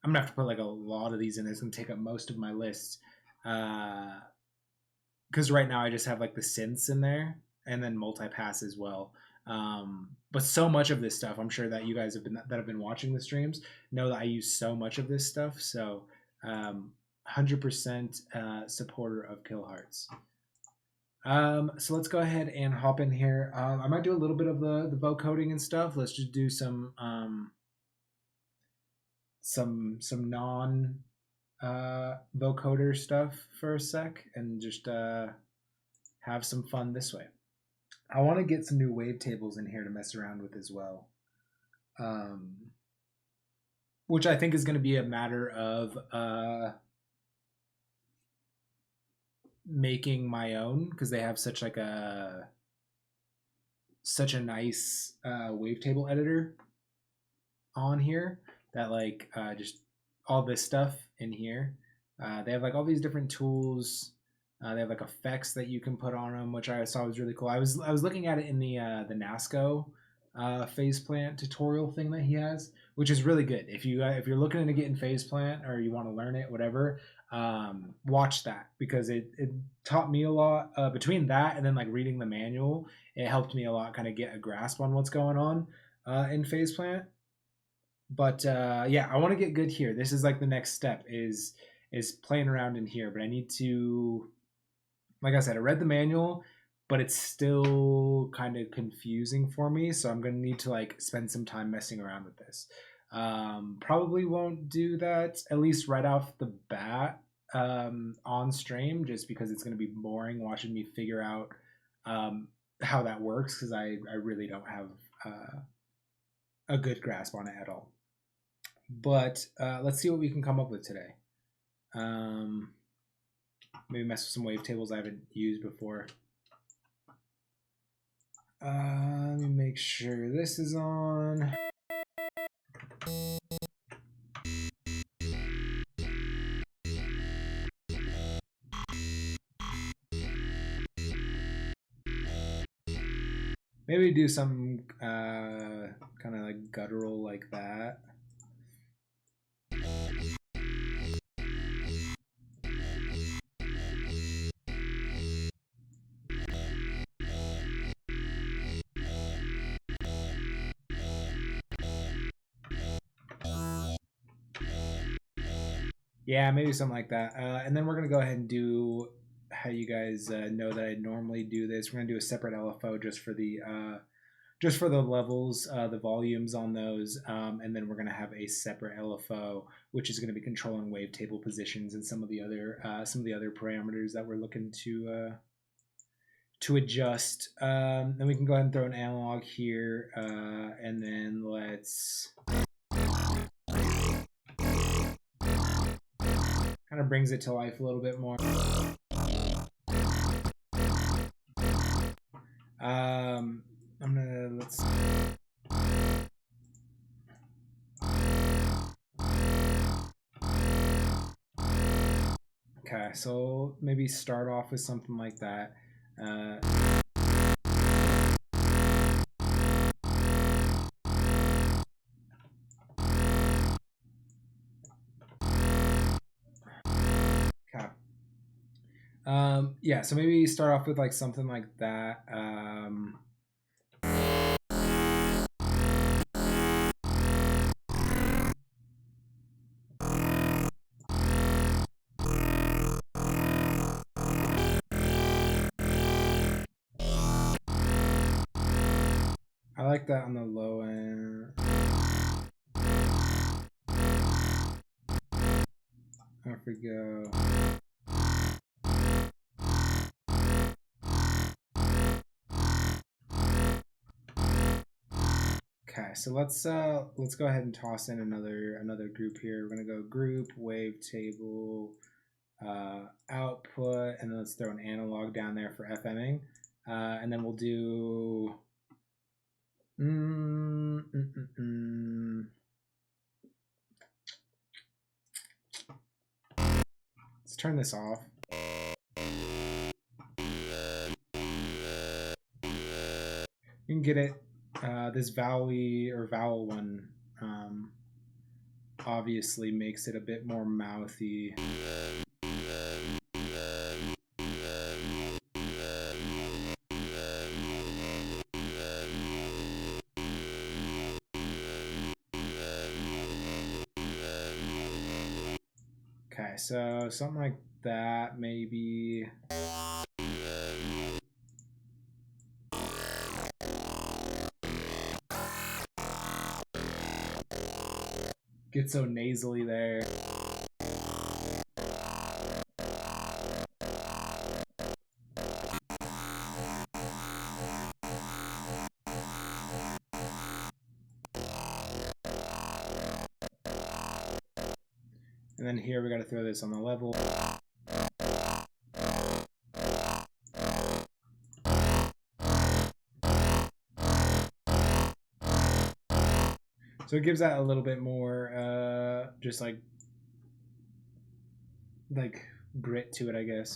I'm gonna have to put like a lot of these in. It's gonna take up most of my list. Because right now I just have like the synths in there and then multipass as well. But so much of this stuff, I'm sure that you guys have been watching the streams know that I use so much of this stuff. So 100% supporter of Kill Hearts. So let's go ahead and hop in here. I might do a little bit of the vocoding and stuff. Let's just do some non vocoder stuff for a sec and just have some fun this way. I want to get some new wavetables in here to mess around with as well, which I think is going to be a matter of making my own, because they have such a nice wavetable editor on here that like just all this stuff in here. They have like all these different tools. They have like effects that you can put on them, which I saw was really cool. I was looking at it in the NASCO phase plant tutorial thing that he has, which is really good. If you're looking to get in phase plant or you want to learn it, whatever, watch that, because it taught me a lot. Between that and then like reading the manual, it helped me a lot kind of get a grasp on what's going on in phase plant. But yeah, I want to get good here. This is like the next step is playing around in here, but I need to, like I said, I read the manual, but it's still kind of confusing for me. So I'm going to need to like spend some time messing around with this. Probably won't do that, at least right off the bat on stream, just because it's going to be boring watching me figure out how that works, because I really don't have a good grasp on it at all. But let's see what we can come up with today. Maybe mess with some wavetables I haven't used before. Let me make sure this is on. Maybe do some kind of like guttural like that. Yeah, maybe something like that. And then we're going to go ahead and do how you guys know that I normally do this. We're going to do a separate LFO just for the levels, the volumes on those, and then we're going to have a separate LFO, which is going to be controlling wavetable positions and some of the other parameters that we're looking to adjust. Then we can go ahead and throw an analog here, and then let's kind of brings it to life a little bit more. Let's. Okay, so maybe start off with something like that. Okay. Yeah, so maybe start off with like something like that. I like that on the low end. There we go. Okay, so let's go ahead and toss in another group here. We're gonna go group, wavetable, output, and then let's throw an analog down there for FMing, and then we'll do. Let's turn this off. You can get it. This vowel or vowel one obviously makes it a bit more mouthy. Okay, so something like that, maybe. Get so nasally there. And then here we got to throw this on the level. So it gives that a little bit more, just like grit to it, I guess.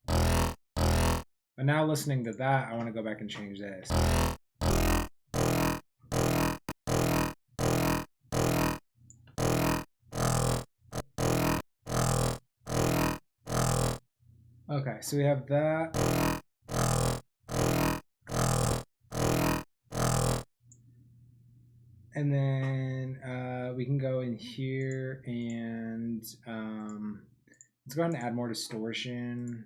But now listening to that, I want to go back and change this. Okay, so we have that. And then we can go in here and let's go ahead and add more distortion.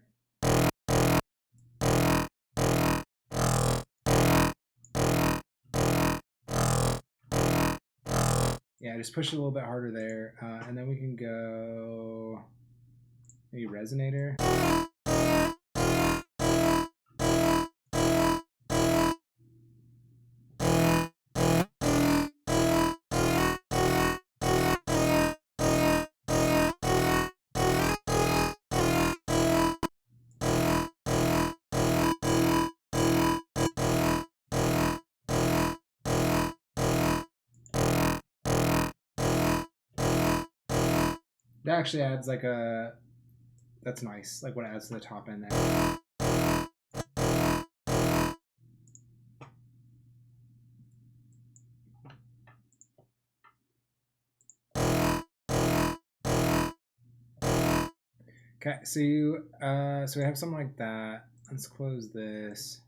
Yeah, just push it a little bit harder there. And then we can go maybe resonator. That actually adds like a, that's nice, like what it adds to the top end there. Okay, so so we have something like that. Let's close this.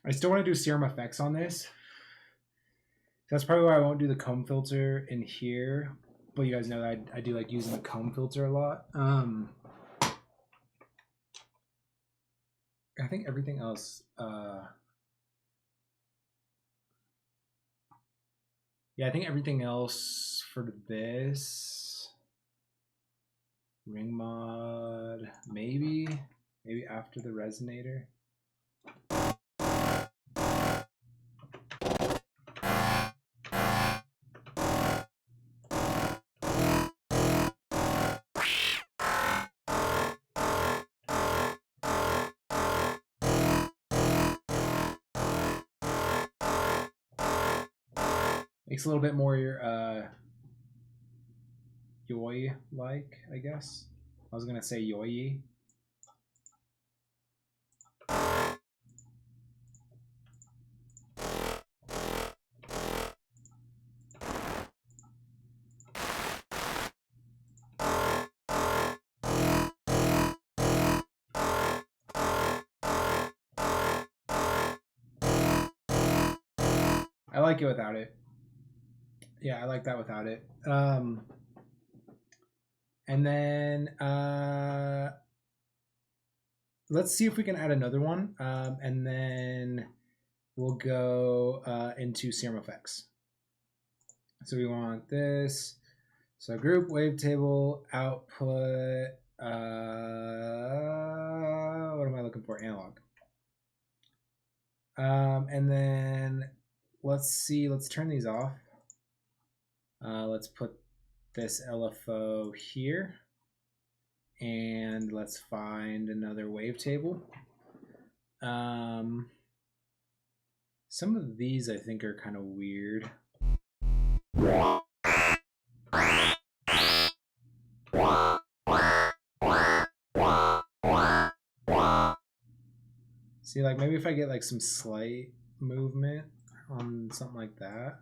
I still want to do serum effects on this. That's probably why I won't do the comb filter in here. But you guys know that I do like using the comb filter a lot. I think everything else. Yeah, I think everything else for this ring mod, maybe after the resonator. Makes a little bit more yoy-like, I guess. I was gonna say yoy. I like it without it. Yeah, I like that without it. And then let's see if we can add another one, and then we'll go into serum effects. So we want this. So group, wavetable, output. What am I looking for? Analog. And then let's see. Let's turn these off. Let's put this LFO here. And let's find another wavetable. Some of these I think are kind of weird. See, like maybe if I get like some slight movement on something like that.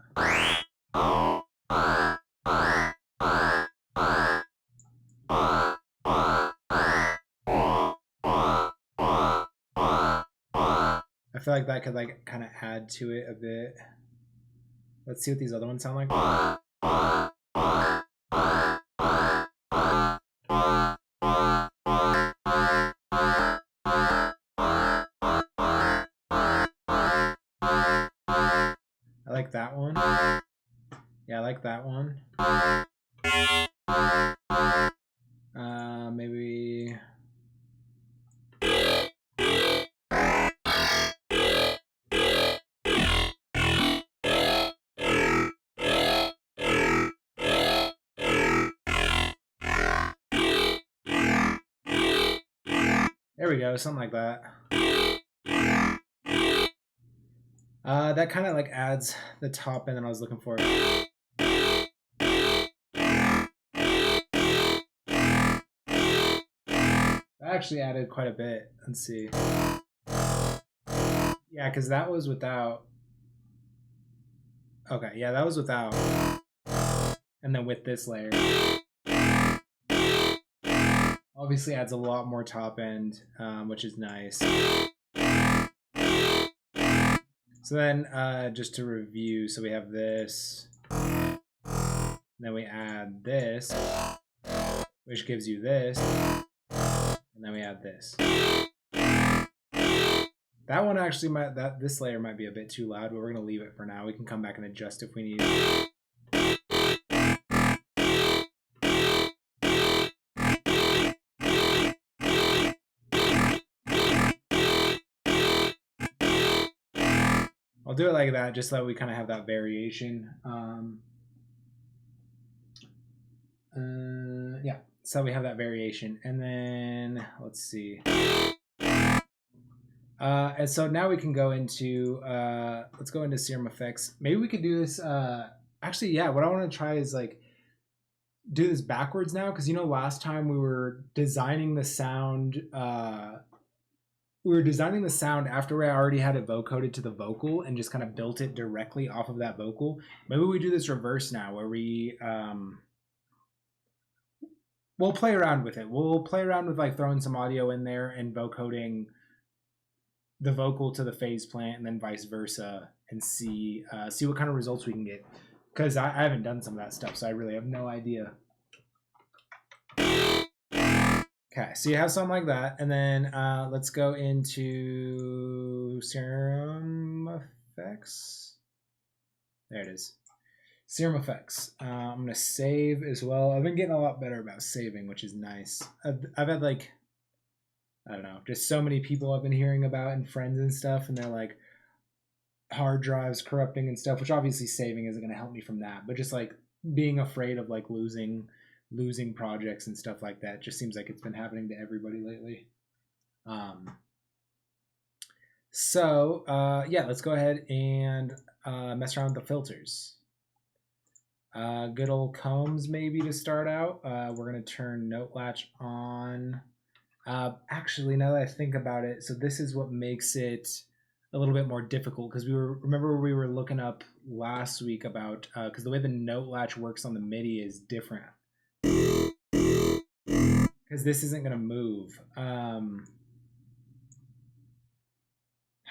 I feel like that could like kind of add to it a bit. Let's see what these other ones sound like. I like that one. Yeah, I like that one. Maybe. There we go, something like that. That kind of like adds the top end that I was looking for. That actually added quite a bit. Let's see. Yeah, because that was without. Okay, yeah, that was without. And then with this layer. Obviously adds a lot more top end, which is nice. So then, just to review, so we have this. Then we add this, which gives you this. And then we add this. That one actually might, this layer might be a bit too loud, but we're gonna leave it for now. We can come back and adjust if we need. I'll do it like that, just so that we kind of have that variation. Yeah, so we have that variation, and then let's see. And so now we can go into let's go into serum effects. Maybe we could do this. Actually, yeah. What I want to try is like do this backwards now, because you know last time we were designing the sound. We were designing the sound after I already had it vocoded to the vocal and just kind of built it directly off of that vocal. Maybe we do this reverse now, where we we'll play around with it. We'll play around with like throwing some audio in there and vocoding the vocal to the phase plant, and then vice versa, and see what kind of results we can get. Because I haven't done some of that stuff, so I really have no idea. Okay, so you have something like that, and then let's go into serum effects. There it is. Serum effects. I'm gonna save as well. I've been getting a lot better about saving, which is nice. I've had like, I don't know, just so many people I've been hearing about and friends and stuff, and they're like hard drives corrupting and stuff, which obviously saving isn't gonna help me from that, but just like being afraid of like losing projects and stuff like that just seems like it's been happening to everybody lately. Yeah, let's go ahead and mess around with the filters. Good old combs maybe to start out. We're going to turn note latch on. Actually, now that I think about it, so this is what makes it a little bit more difficult, because we were looking up last week about, because the way the note latch works on the MIDI is different. Because this isn't going to move. How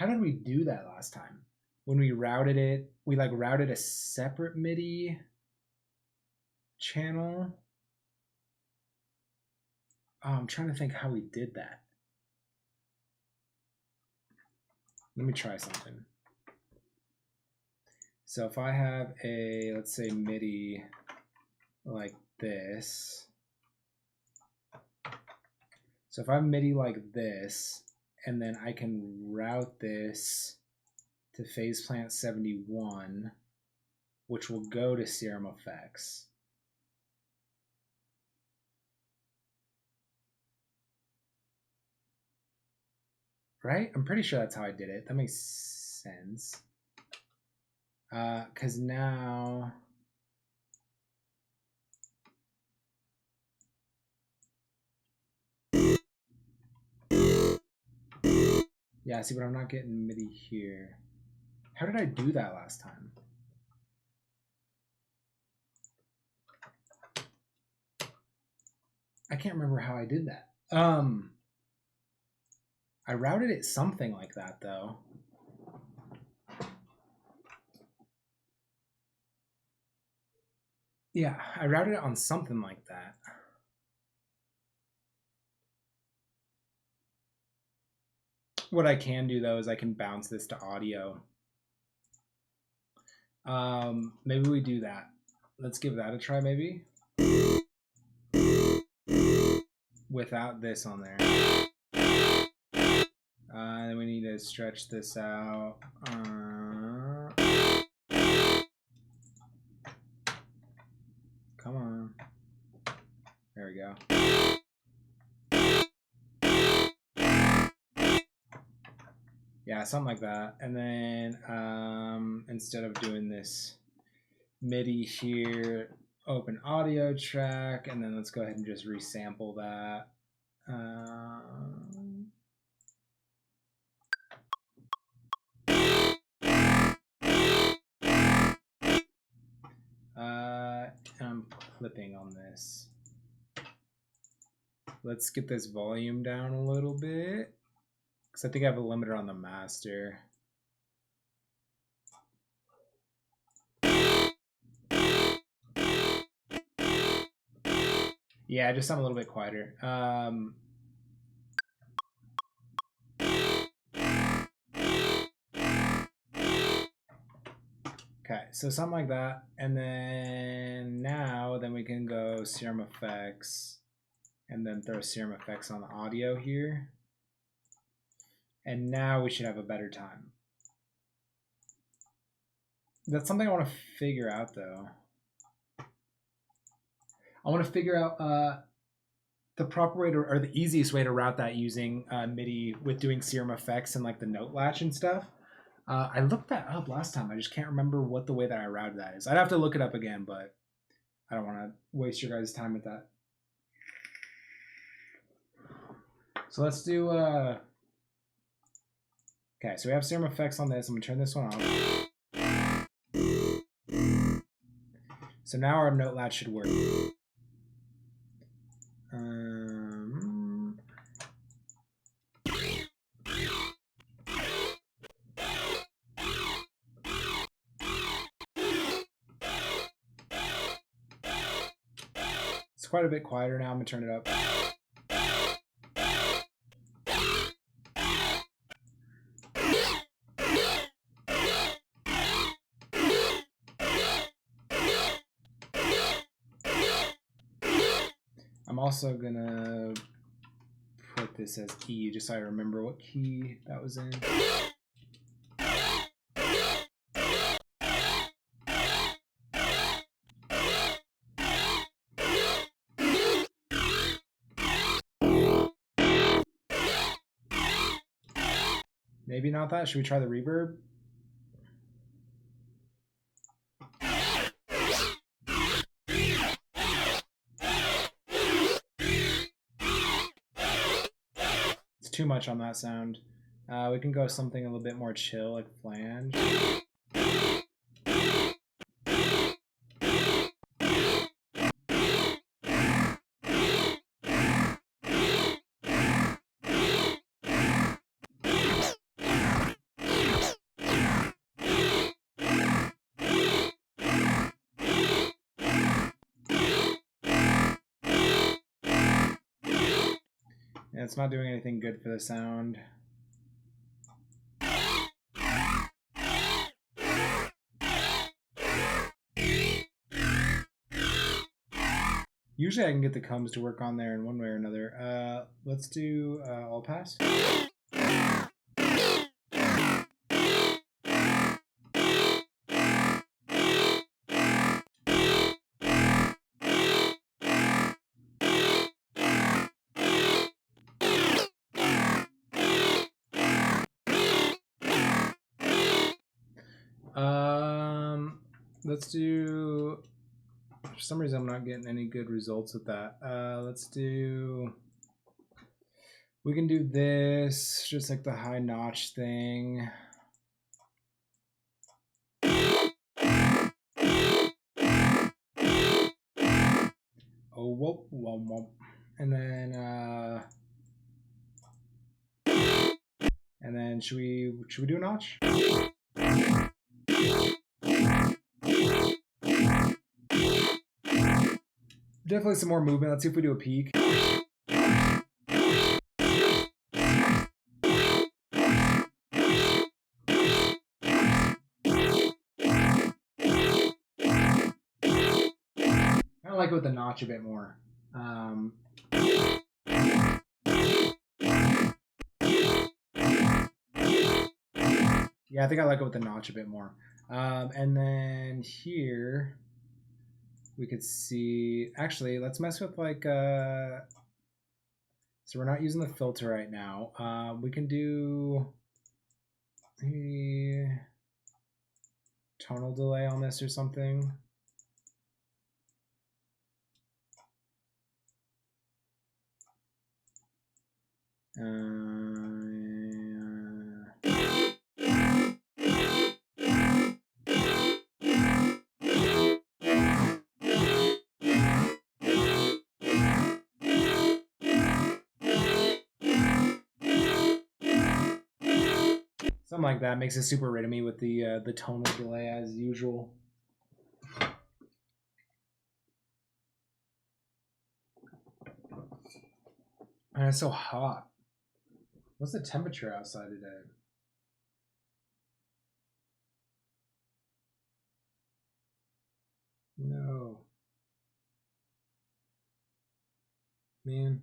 did we do that last time? When we routed it, we like routed a separate MIDI channel. Oh, I'm trying to think how we did that. Let me try something. So if I have a, let's say MIDI like this. So if I have MIDI like this, and then I can route this to phase plant 71, which will go to serum effects. right? I'm pretty sure that's how I did it. That makes sense. Because now... Yeah, see, but I'm not getting MIDI here. How did I do that last time? I can't remember how I did that. I routed it something like that, though. Yeah, I routed it on something like that. What I can do, though, is I can bounce this to audio. Maybe we do that. Let's give that a try, maybe. Without this on there. Then we need to stretch this out. Come on. There we go. Yeah, something like that. And then instead of doing this MIDI here, open audio track, and then let's go ahead and just resample that. I'm clipping on this. Let's get this volume down a little bit, because I think I have a limiter on the master. Yeah, just sound a little bit quieter. Okay, so something like that. And then then we can go Serum Effects and then throw Serum Effects on the audio here. And now we should have a better time. That's something I want to figure out, though. I want to figure out the proper way to, or the easiest way to route that using MIDI with doing Serum Effects and like the note latch and stuff. I looked that up last time. I just can't remember what the way that I routed that is. I'd have to look it up again, but I don't want to waste your guys' time with that. So let's do... Okay, so we have Serum Effects on this. I'm going to turn this one off. So now our note latch should work. It's quite a bit quieter now. I'm going to turn it up. I'm also going to put this as E, just so I remember what key that was in. Maybe not that. Should we try the reverb? It's too much on that sound. We can go something a little bit more chill, like flange. Yeah, it's not doing anything good for the sound. Usually I can get the combs to work on there in one way or another. Let's do all pass. Let's do. For some reason, I'm not getting any good results with that. Let's do. We can do this, just like the high notch thing. Oh, whoop, whoop, whoop. And then should we do a notch? Definitely some more movement. Let's see if we do a peak. I like it with the notch a bit more. Yeah, I think I like it with the notch a bit more. And then here we could see. Actually, let's mess with like. So we're not using the filter right now. We can do a tonal delay on this or something. Something like that makes it super rhythmy with the tonal delay as usual. And it's so hot. What's the temperature outside today? No. Man.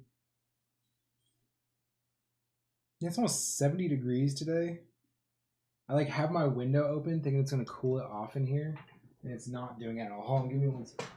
Yeah, it's almost 70 degrees today. I like have my window open thinking it's gonna cool it off in here, and it's not doing it at all. Hold on, give me one second.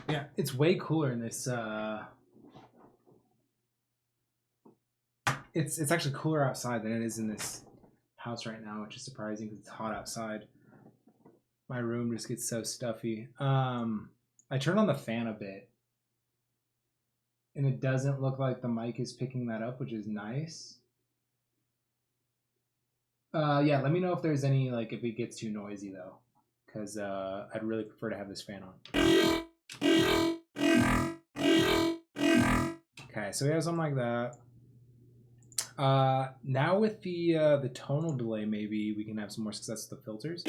Yeah, it's way cooler in this. It's actually cooler outside than it is in this house right now, which is surprising because it's hot outside. My room just gets so stuffy. I turned on the fan a bit, and it doesn't look like the mic is picking that up, which is nice. Yeah, let me know if there's any like if it gets too noisy though, because I'd really prefer to have this fan on. Okay, so we have something like that. Now with the tonal delay, maybe we can have some more success with the filters.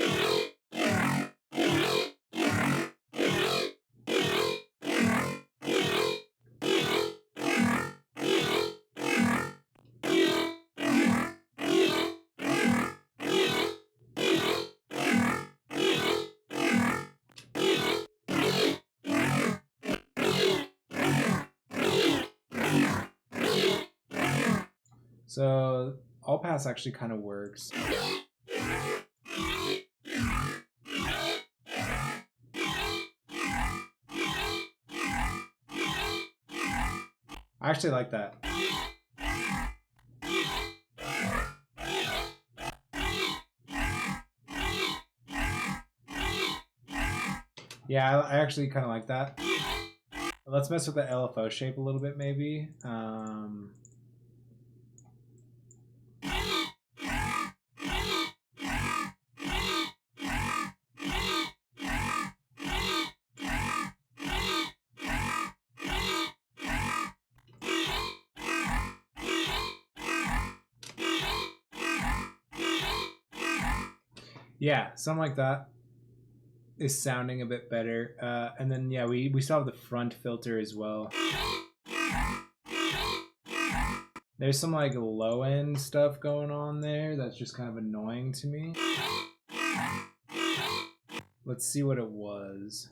So all pass actually kind of works. I actually like that. Yeah, I actually kind of like that. Let's mess with the LFO shape a little bit, maybe. Yeah, something like that is sounding a bit better. And then yeah, we still have the front filter as well. There's some like low end stuff going on there that's just kind of annoying to me. Let's see what it was.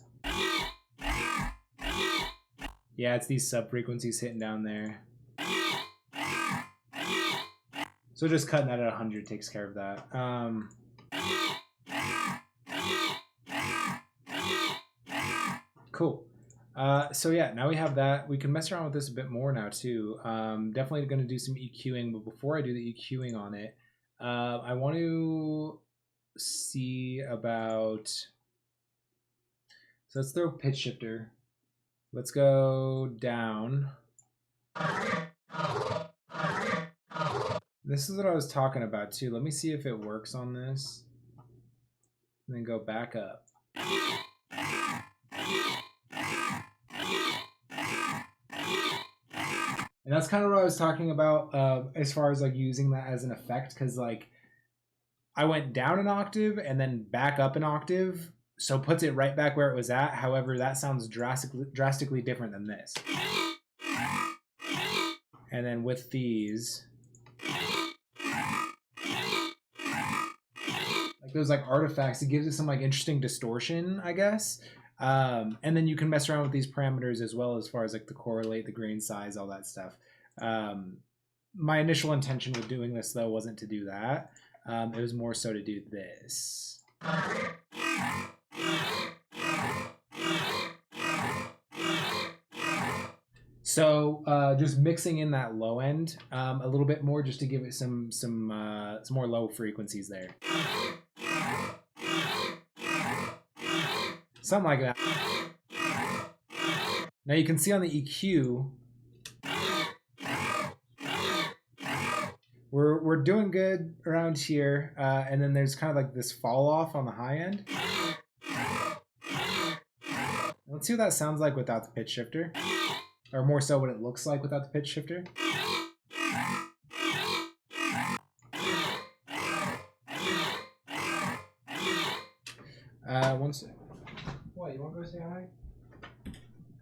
Yeah, it's these sub frequencies hitting down there. So just cutting that at 100 takes care of that. Cool. So yeah, now we have that. We can mess around with this a bit more now too. Definitely going to do some EQing, but before I do the EQing on it, I want to see about. So let's throw pitch shifter. Let's go down. This is what I was talking about too. Let me see if it works on this. And then go back up. And that's kind of what I was talking about as far as like using that as an effect, because like I went down an octave and then back up an octave, so puts it right back where it was at. However, that sounds drastically different than this. And then with these, like those like artifacts, it gives it some like interesting distortion, I guess. And then you can mess around with these parameters as well, as far as like the correlate, the grain size, all that stuff. My initial intention with doing this though wasn't to do that. It was more so to do this. So just mixing in that low end a little bit more, just to give it some more low frequencies there. Something like that. Now you can see on the EQ, we're doing good around here, and then there's kind of like this fall off on the high end. Let's see what that sounds like without the pitch shifter, or more so what it looks like without the pitch shifter. One sec. What, you want to go say hi?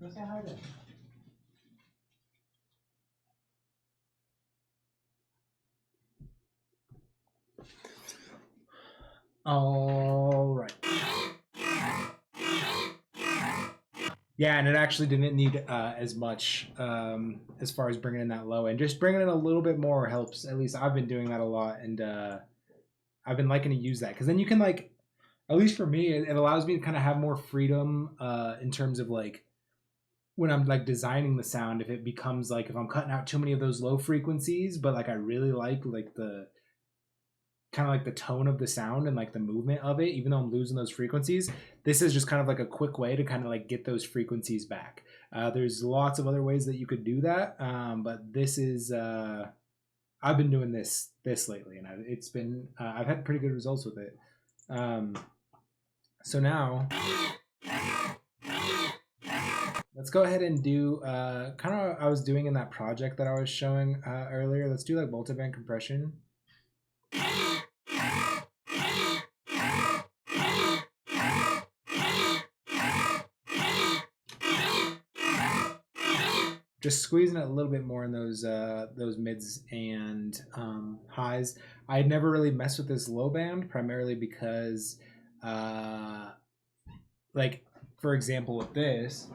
Go say hi then. All right. Yeah, and it actually didn't need as much as far as bringing in that low end. Just bringing in a little bit more helps. At least I've been doing that a lot, and I've been liking to use that, because then you can like, at least for me, it allows me to kind of have more freedom in terms of like when I'm like designing the sound. If it becomes like, if I'm cutting out too many of those low frequencies, but like I really like the kind of like the tone of the sound and like the movement of it, even though I'm losing those frequencies, this is just kind of like a quick way to kind of like get those frequencies back. There's lots of other ways that you could do that, but this is I've been doing this lately, and it's been I've had pretty good results with it. So now let's go ahead and do kind of I was doing in that project that I was showing earlier. Let's do like multiband compression. Just squeezing it a little bit more in those mids and highs. I had never really messed with this low band, primarily because, like, for example, with this,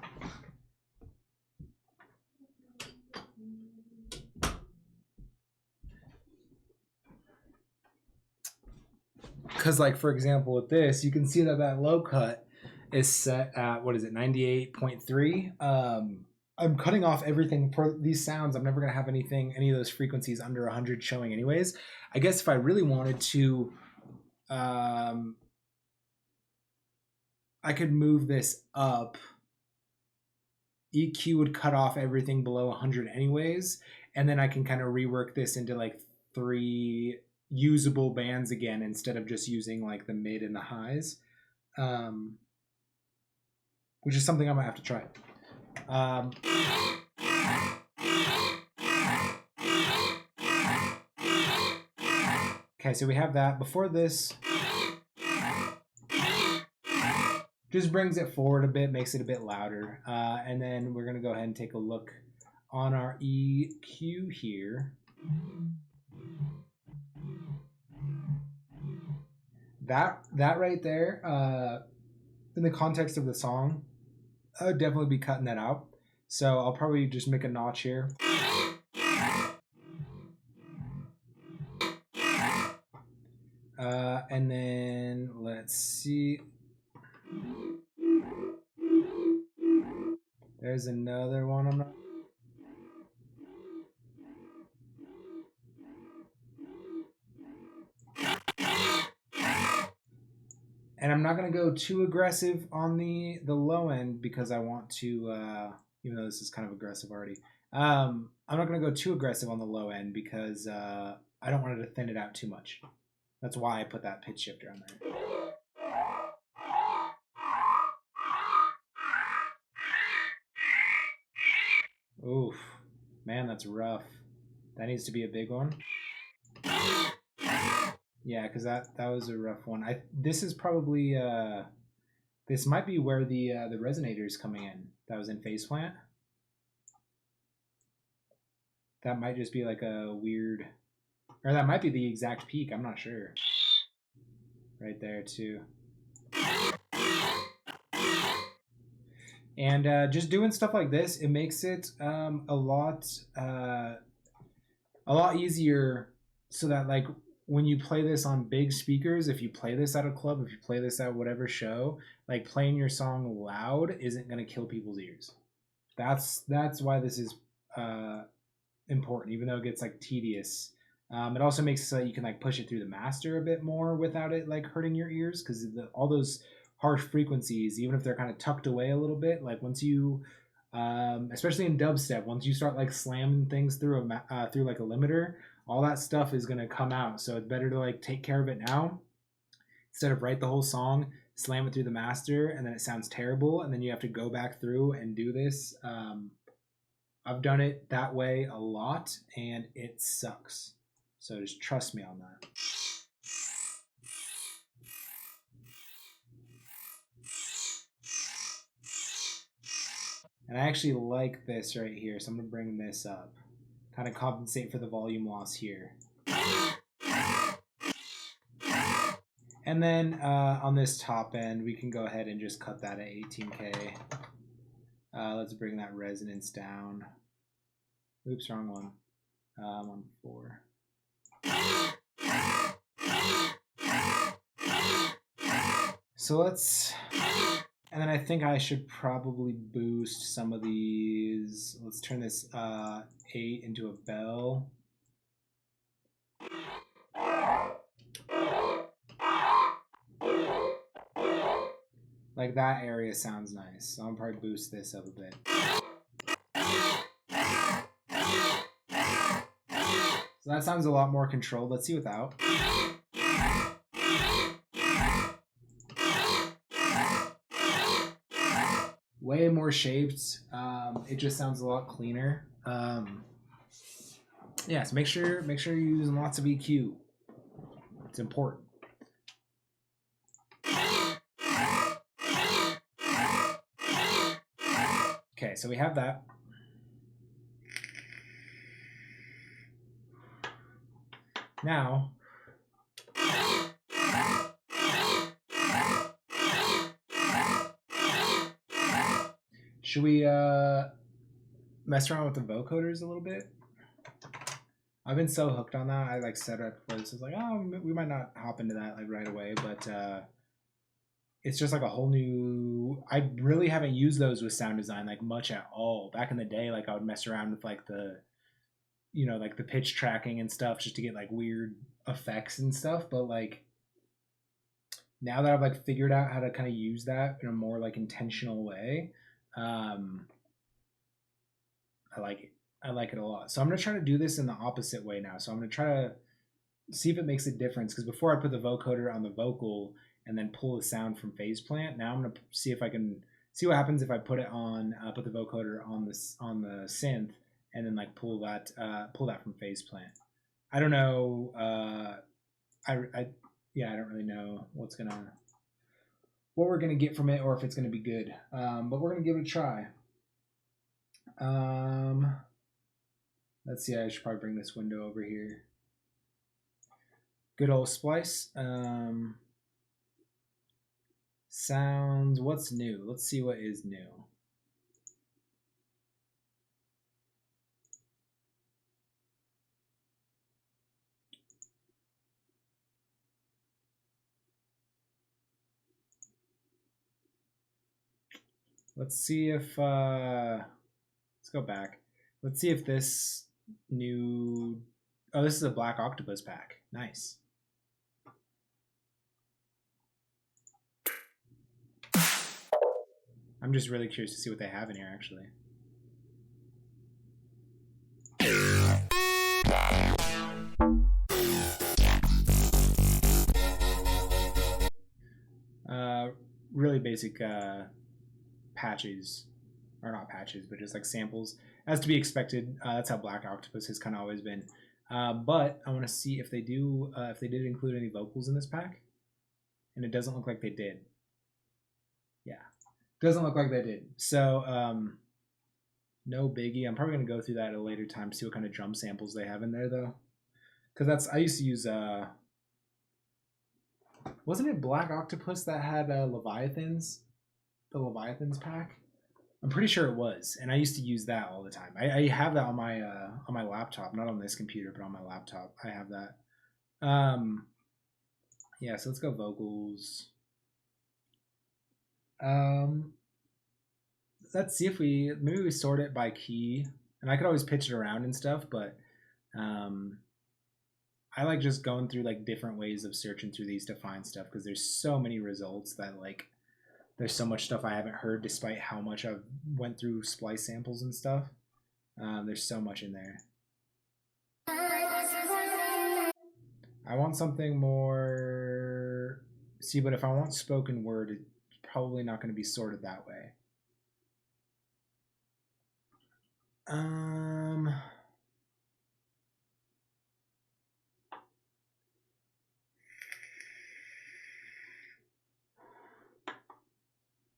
because, like, for example, with this, you can see that that low cut is set at, what is it, 98.3. I'm cutting off everything for these sounds. I'm never going to have any of those frequencies under 100 showing anyways. I guess if I really wanted to, I could move this up. EQ would cut off everything below 100 anyways, and then I can kind of rework this into like 3 usable bands again, instead of just using like the mid and the highs, which is something I'm going to have to try. Okay, so we have that. Before this, just brings it forward a bit, makes it a bit louder. And then we're gonna go ahead and take a look on our EQ here. That right there, in the context of the song, I would definitely be cutting that out. So I'll probably just make a notch here. And then let's see. There's another one I'm not. And I'm not going to go too aggressive on the low end because I want to, even though this is kind of aggressive already, I'm not going to go too aggressive on the low end because I don't want it to thin it out too much. That's why I put that pitch shifter on there. Oof, man, that's rough. That needs to be a big one. Yeah, because that was a rough one. This is probably this might be where the resonator is coming in. That was in phase plant. That might just be like a weird, or that might be the exact peak. I'm not sure. Right there too. And just doing stuff like this, it makes it a lot easier, so that like when you play this on big speakers, if you play this at a club, if you play this at whatever show, like playing your song loud isn't going to kill people's ears. That's why this is important, even though it gets like tedious. It also makes it so that you can like push it through the master a bit more without it like hurting your ears, because all those harsh frequencies, even if they're kind of tucked away a little bit, like once you especially in dubstep, once you start like slamming things through through like a limiter, all that stuff is going to come out. So it's better to like take care of it now instead of write the whole song, slam it through the master, and then it sounds terrible, and then you have to go back through and do this. I've done it that way a lot, and it sucks. So just trust me on that. And I actually like this right here, so I'm going to bring this up. Kind of compensate for the volume loss here. And then on this top end, we can go ahead and just cut that at 18K. Let's bring that resonance down. Oops, wrong one. On 4. So let's, and then I think I should probably boost some of these. Let's turn this 8 into a bell. Like that area sounds nice. So I'll probably boost this up a bit. So that sounds a lot more controlled. Let's see without. Way more shaped. It just sounds a lot cleaner. Yeah, so make sure you're using lots of EQ. It's important. Okay, so we have that. Now, should we mess around with the vocoders a little bit? I've been so hooked on that. I like set up places like, oh, we might not hop into that like right away, but it's just like a whole new. I really haven't used those with sound design like much at all. Back in the day, like I would mess around with like the, like the pitch tracking and stuff just to get like weird effects and stuff. But like now that I've like figured out how to kind of use that in a more like intentional way, I like it. I like it a lot. So I'm gonna try to do this in the opposite way now. So I'm gonna try to see if it makes a difference, because before I put the vocoder on the vocal and then pull the sound from phase plant. Now I'm gonna see if I can see what happens if I put it on put the vocoder on the synth and then like pull that from phase plant. I don't know. I don't really know what's gonna what we're gonna get from it or if it's gonna be good. But we're gonna give it a try. Let's see. I should probably bring this window over here. Good old splice. Sounds. What's new? Let's see what is new. Let's see if let's go back. Let's see if this new this is a black octopus pack. Nice. I'm just really curious to see what they have in here actually. Really basic patches, or not patches, but just like samples, as to be expected. That's how Black Octopus has kind of always been. But I want to see if they do, if they did include any vocals in this pack, and it doesn't look like they did. Yeah, doesn't look like they did. So no biggie. I'm probably gonna go through that at a later time, see what kind of drum samples they have in there though, because I used to use wasn't it Black Octopus that had Leviathans? The Leviathans pack? I'm pretty sure it was, and I used to use that all the time. I have that on my laptop, not on this computer, but on my laptop. I have that. Yeah, so let's go vocals. Let's see if maybe we sort it by key, and I could always pitch it around and stuff, but I like just going through like different ways of searching through these to find stuff because there's so many results that like there's so much stuff I haven't heard despite how much I've went through splice samples and stuff. There's so much in there. I want something more. See, but if I want spoken word, it's probably not going to be sorted that way.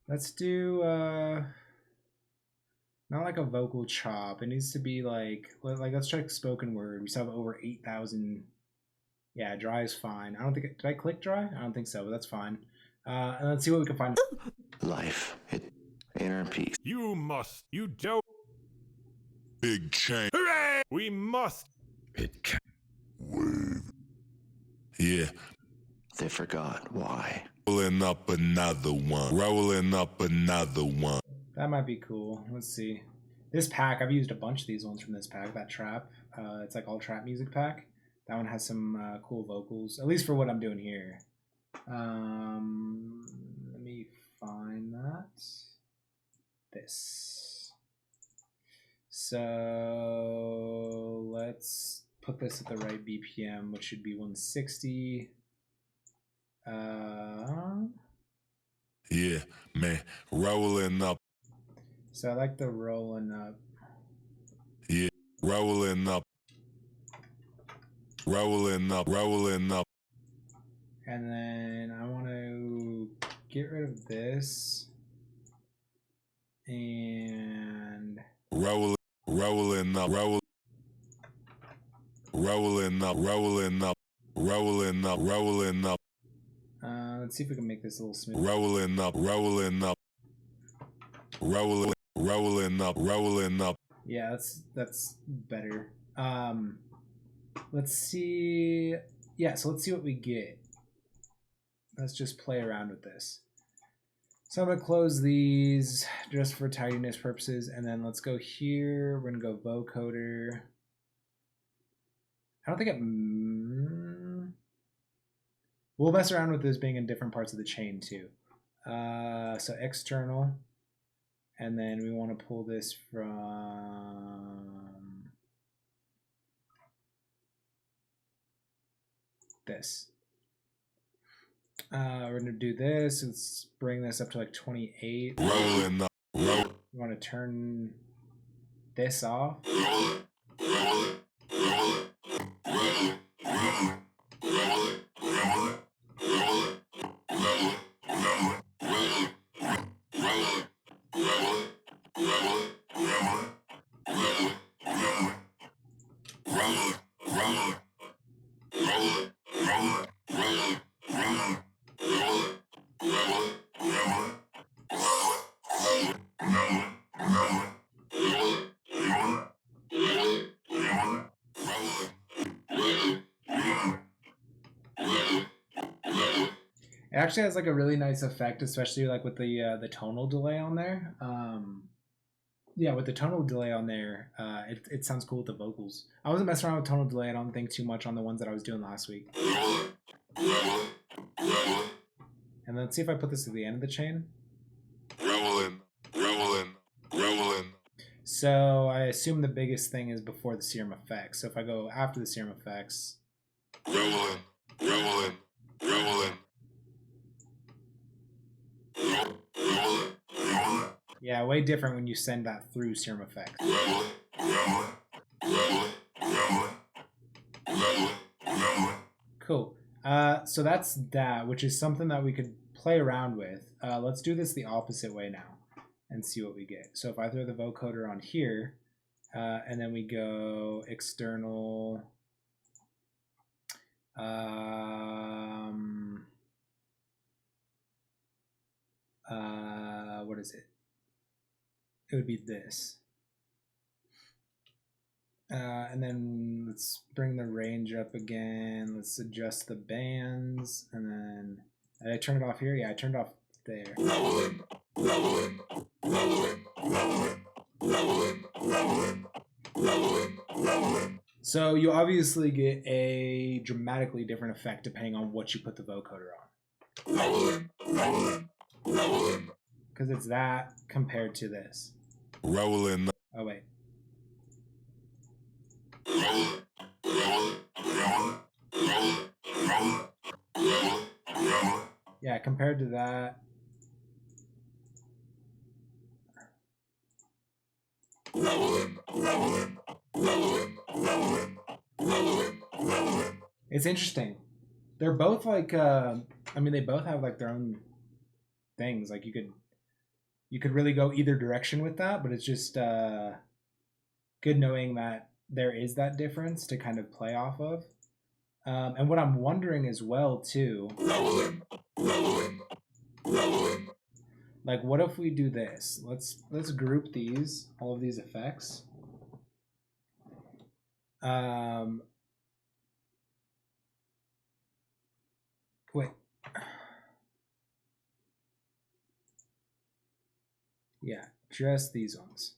Let's do not like a vocal chop. It needs to be like let's check spoken word. We still have over 8,000. Yeah, dry is fine. I don't think did I click dry? I don't think so, but that's fine. And let's see what we can find. Life, inner peace. You don't. Big change. Hooray! We must. It can. Wave. Yeah. They forgot why. Rolling up another one. Rolling up another one. That might be cool. Let's see. This pack, I've used a bunch of these ones from this pack. That trap, it's like all trap music pack. That one has some cool vocals, at least for what I'm doing here. Let me find that. This. So let's put this at the right BPM, which should be 160. Yeah, man, rolling up. So I like the rolling up. Yeah, rolling up. Rolling up, rolling up. And then I want to get rid of this. And rolling up, rolling up, rolling up, rolling up, rolling up, rolling up. Let's see if we can make this a little smooth. Rolling up, rolling up, rolling, rolling up, rolling up. Yeah, that's better. Let's see. Yeah, so let's see what we get. Let's just play around with this. So I'm gonna close these just for tidiness purposes, and then let's go here. We're gonna go vocoder. I don't think it. We'll mess around with this being in different parts of the chain too. So external, and then we want to pull this from this. We're gonna do this. Let's bring this up to like 28. Rolling up. We want to turn this off. It actually has like a really nice effect, especially like with the tonal delay on there. Yeah, with the tonal delay on there, it sounds cool with the vocals. I wasn't messing around with tonal delay. I don't think too much on the ones that I was doing last week. And let's see if I put this at the end of the chain. So I assume the biggest thing is before the serum effects. So if I go after the serum effects. Yeah, way different when you send that through serum effects. Cool. So that's that, which is something that we could play around with. Let's do this the opposite way now and see what we get. So if I throw the vocoder on here, and then we go external, what is it? It would be this. And then let's bring the range up again. Let's adjust the bands. And then, did I turn it off here? Yeah, I turned it off there. So you obviously get a dramatically different effect depending on what you put the vocoder on. Because it's that compared to this. Rolling. Oh, wait. Yeah, compared to that. It's interesting. They're both like, I mean, they both have like their own things. Like you could really go either direction with that, but it's just good knowing that there is that difference to kind of play off of. And what I'm wondering as well too, like what if we do this? Let's group these, all of these effects. Wait. Yeah, just these ones.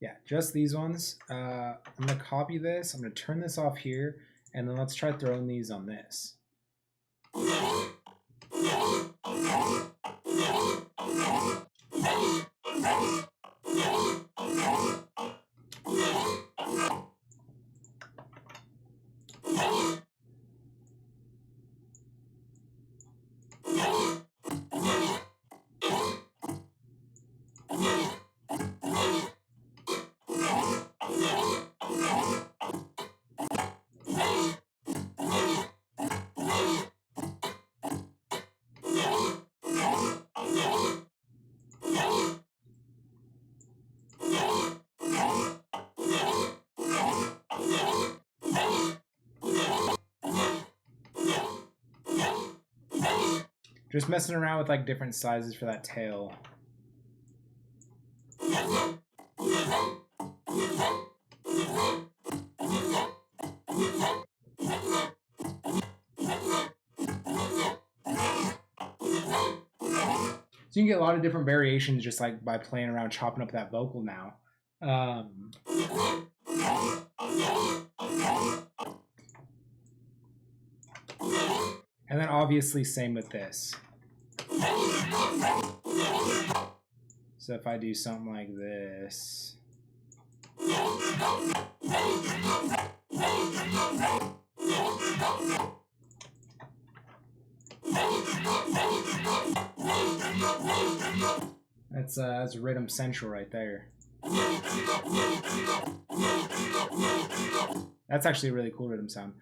Yeah, just these ones. I'm gonna copy this. I'm gonna turn this off here, and then let's try throwing these on this. Just messing around with like different sizes for that tail. So you can get a lot of different variations just like by playing around, chopping up that vocal now. And then obviously same with this. So if I do something like this. That's rhythm central right there. That's actually a really cool rhythm sound.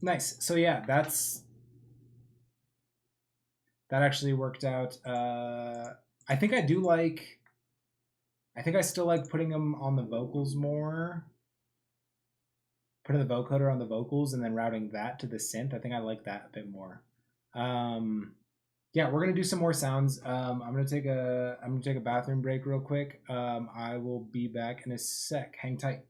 Nice. So yeah, that actually worked out. I I think I do like. I think I still like putting them on the vocals more. Putting the vocoder on the vocals and then routing that to the synth. I think I like that a bit more. Yeah, we're gonna do some more sounds. I'm gonna take a bathroom break real quick. I will be back in a sec. Hang tight.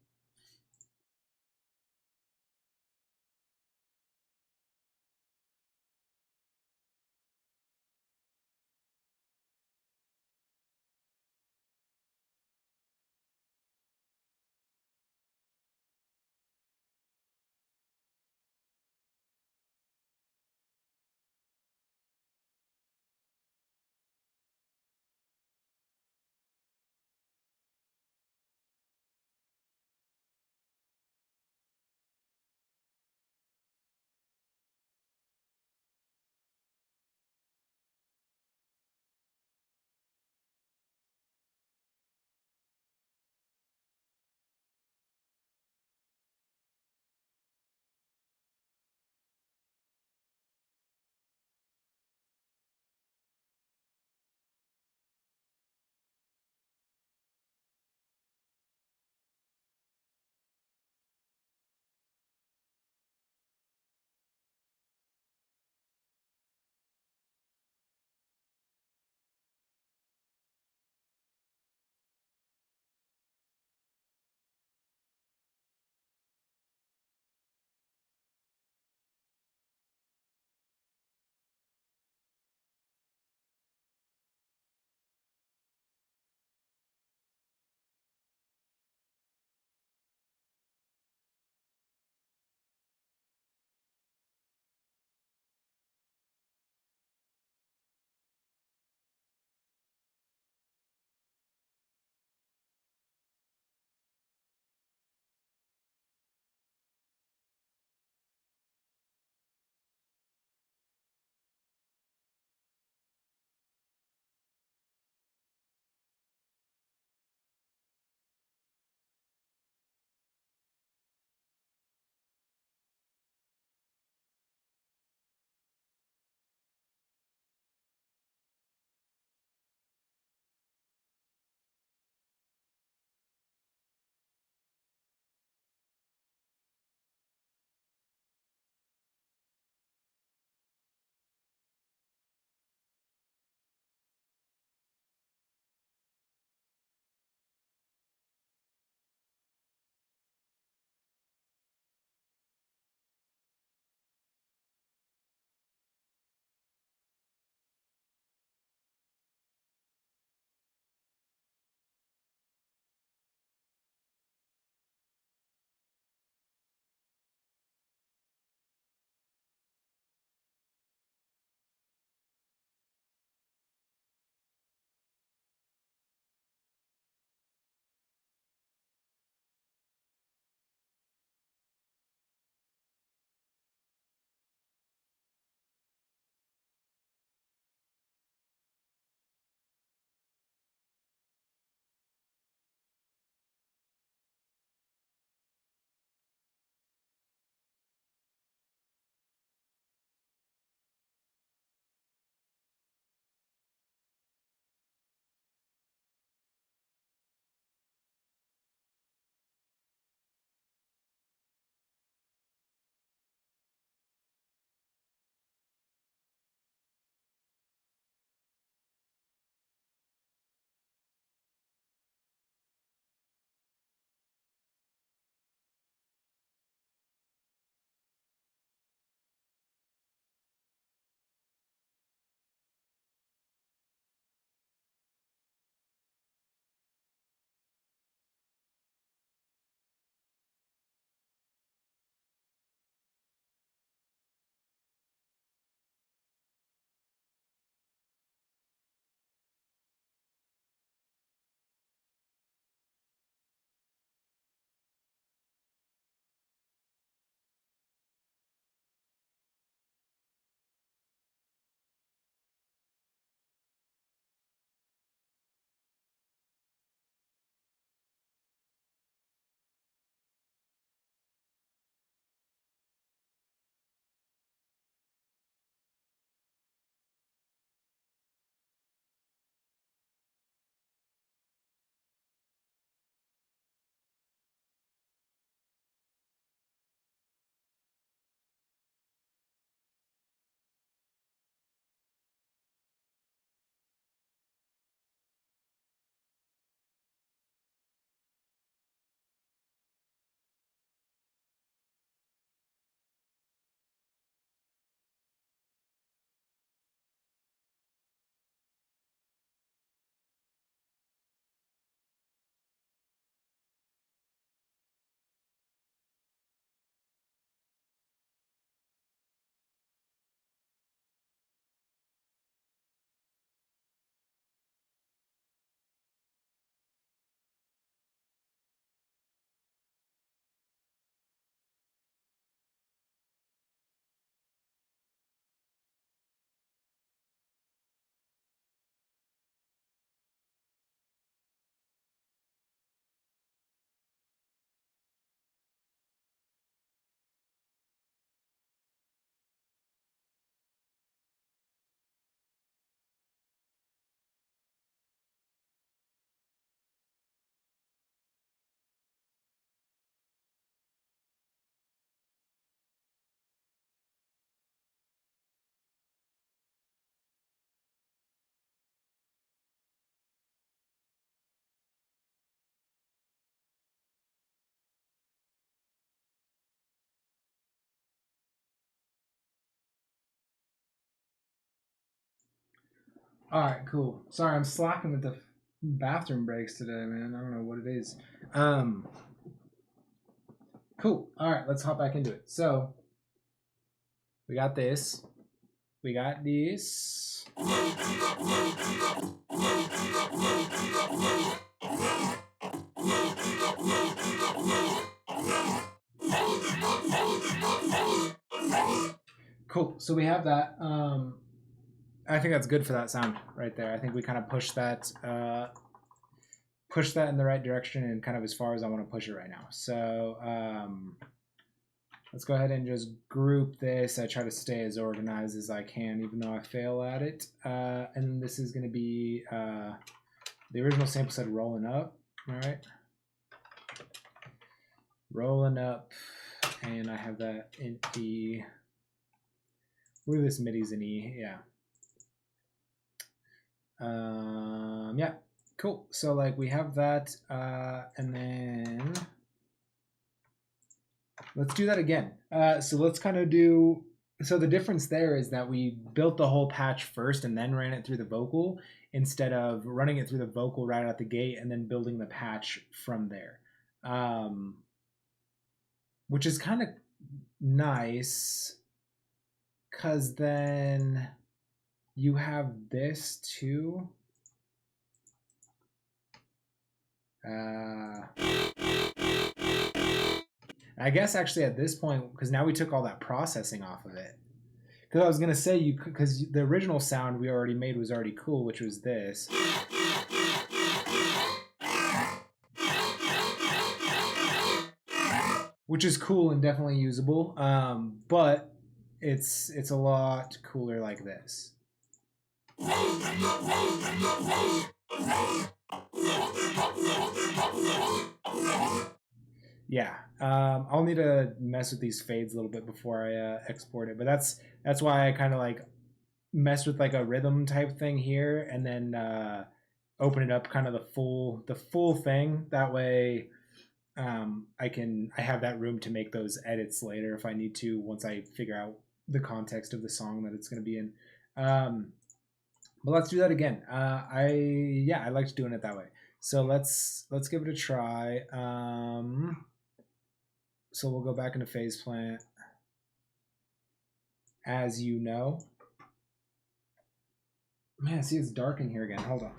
All right, cool. Sorry, I'm slacking with the bathroom breaks today, man. I don't know what it is. Cool. All right, let's hop back into it. So we got this. We got this. Cool. So we have that. I think that's good for that sound right there. I think we kind of push that in the right direction and kind of as far as I want to push it right now. So let's go ahead and just group this. I try to stay as organized as I can, even though I fail at it. And this is going to be the original sample said rolling up. All right. Rolling up. And I have that in E. I believe this MIDI's in E. Yeah. Yeah, cool. So like we have that, and then let's do that again. So let's kind of do, so the difference there is that we built the whole patch first and then ran it through the vocal instead of running it through the vocal right out the gate and then building the patch from there. Which is kind of nice because then you have this too. I guess actually at this point, because now we took all that processing off of it. Because I was gonna say you, because the original sound we already made was already cool, which was this. Which is cool and definitely usable, but it's a lot cooler like this. Yeah, I'll need to mess with these fades a little bit before I export it, but that's why I kind of like mess with like a rhythm type thing here, and then open it up kind of the full thing. That way, I have that room to make those edits later if I need to once I figure out the context of the song that it's going to be in. But let's do that again. I liked doing it that way. So let's give it a try. So we'll go back into phase plant. As you know. Man, see, it's dark in here again. Hold on.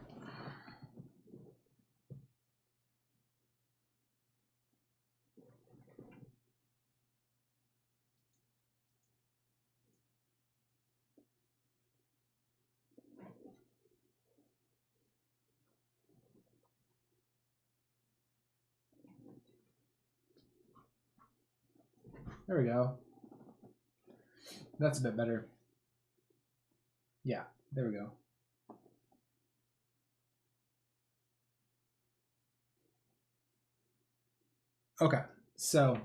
There we go. That's a bit better. Yeah, there we go. Okay, so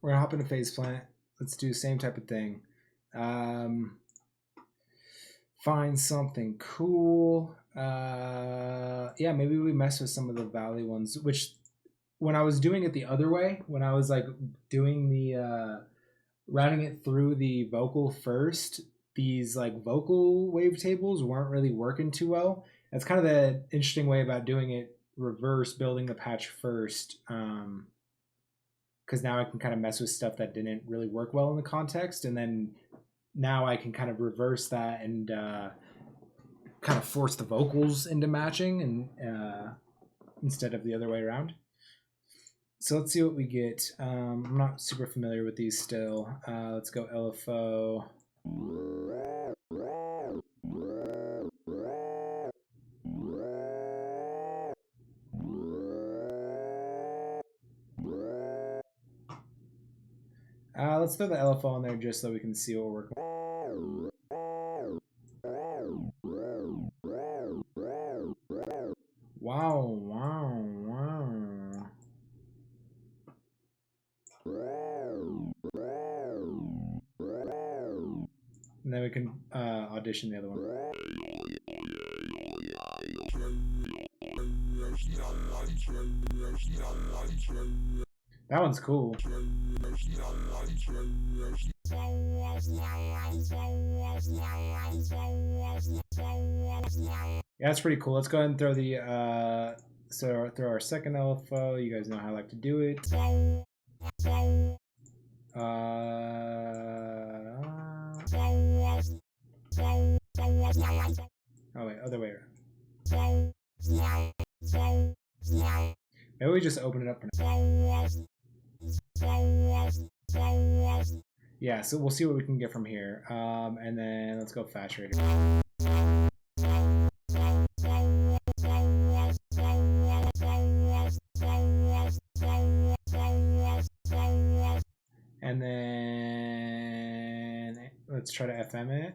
we're gonna hop into phase plant. Let's do the same type of thing. Find something cool. Yeah, maybe we mess with some of the valley ones, which when I was doing it the other way, when I was like doing the routing it through the vocal first, these like vocal wavetables weren't really working too well. That's kind of the interesting way about doing it reverse, building the patch first, because now I can kind of mess with stuff that didn't really work well in the context, and then now I can kind of reverse that and kind of force the vocals into matching, and instead of the other way around. So let's see what we get. I'm not super familiar with these still. Let's go LFO. Let's throw the LFO in there just so we can see what we're working with. Wow, wow, wow. And then we can audition the other one. That one's cool. Yeah, that's pretty cool. Let's go ahead and throw the throw our second LFO. You guys know how I like to do it. Oh wait, other way around. Maybe we just open it up for now. Yeah, so we'll see what we can get from here. And then let's go fast trader. And then let's try to FM it.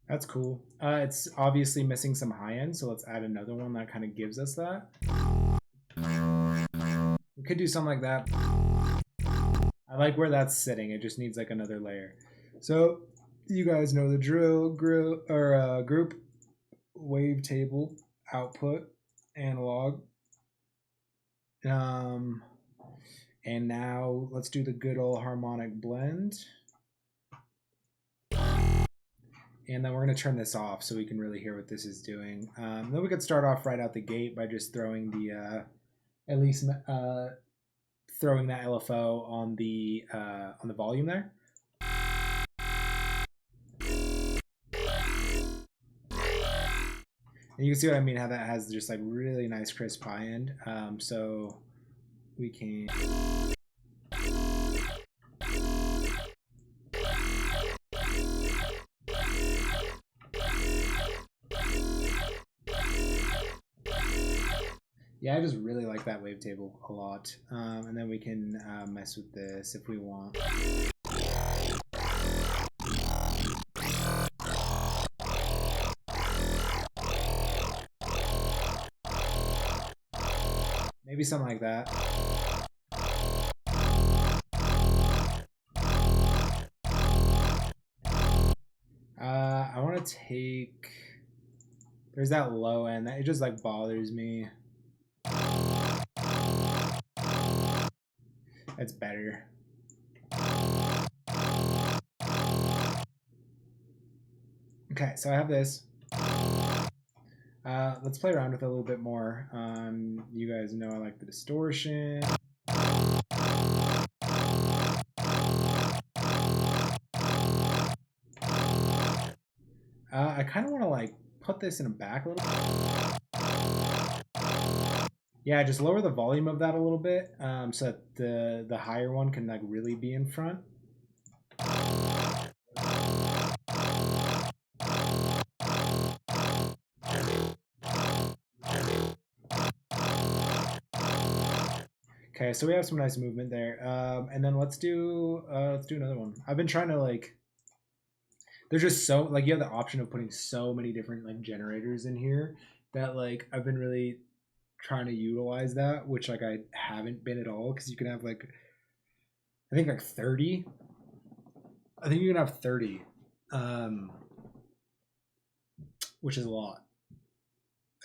That's cool. It's obviously missing some high end, so let's add another one that kind of gives us that. We could do something like that. I like where that's sitting. It just needs like another layer. So you guys know the drill. Group wavetable output analog. And now let's do the good old harmonic blend. And then we're going to turn this off so we can really hear what this is doing. Then we could start off right out the gate by just throwing the at least throwing that LFO on the volume there. And you can see what I mean, how that has just like really nice crisp high end. So we can. Yeah, I just really like that wavetable a lot. And then we can mess with this if we want. Maybe something like that. I want to take... There's that low end. It just like bothers me. That's better. Okay, so I have this. Let's play around with it a little bit more. You guys know I like the distortion. I kind of want to like put this in the back a little bit. Yeah, just lower the volume of that a little bit so that the higher one can like really be in front. Okay, so we have some nice movement there, and then let's do another one. I've been trying to like. There's just so like you have the option of putting so many different like generators in here that like I've been really trying to utilize that, which like I haven't been at all because you can have like I think like 30. I think you can have 30, which is a lot.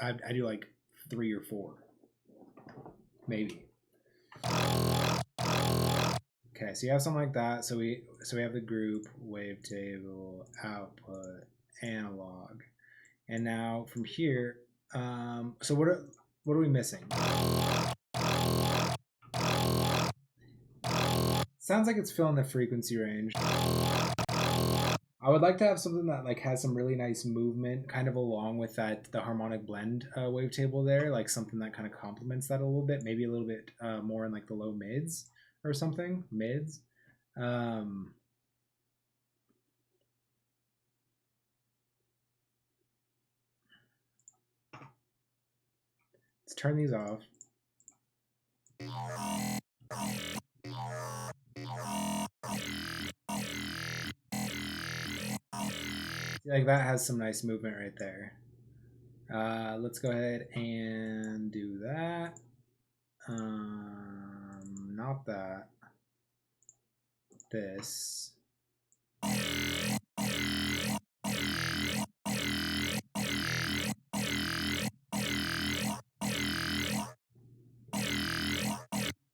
I do like 3 or 4, maybe. Okay, so you have something like that. So we have the group, wavetable, output, analog, and now from here, so what are we missing? Sounds like it's filling the frequency range. I would like to have something that like has some really nice movement, kind of along with that the harmonic blend wavetable there, like something that kind of complements that a little bit, maybe a little bit more in like the low mids or something, mids. Let's turn these off. See, like that has some nice movement right there. Let's go ahead and do that. Not that. This.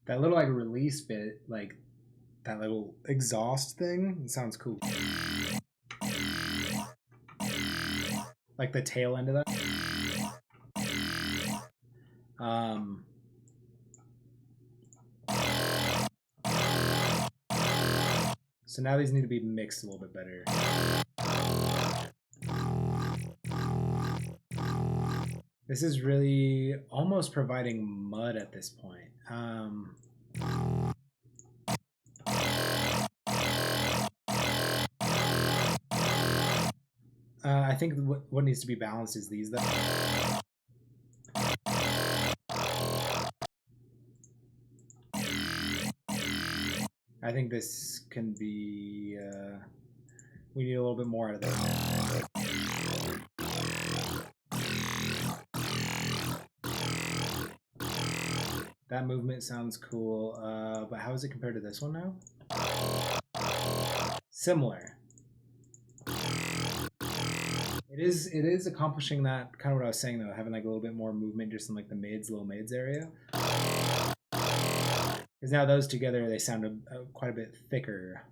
That little like release bit, like that little exhaust thing, it sounds cool. Like the tail end of that. So now these need to be mixed a little bit better. This is really almost providing mud at this point. I think what needs to be balanced is these though. I think this can be, we need a little bit more out of this. That movement sounds cool, but how is it compared to this one now? Similar. It is accomplishing that, kind of what I was saying though, having like a little bit more movement just in like the mids, low mids area. Because now those together, they sound quite a bit thicker.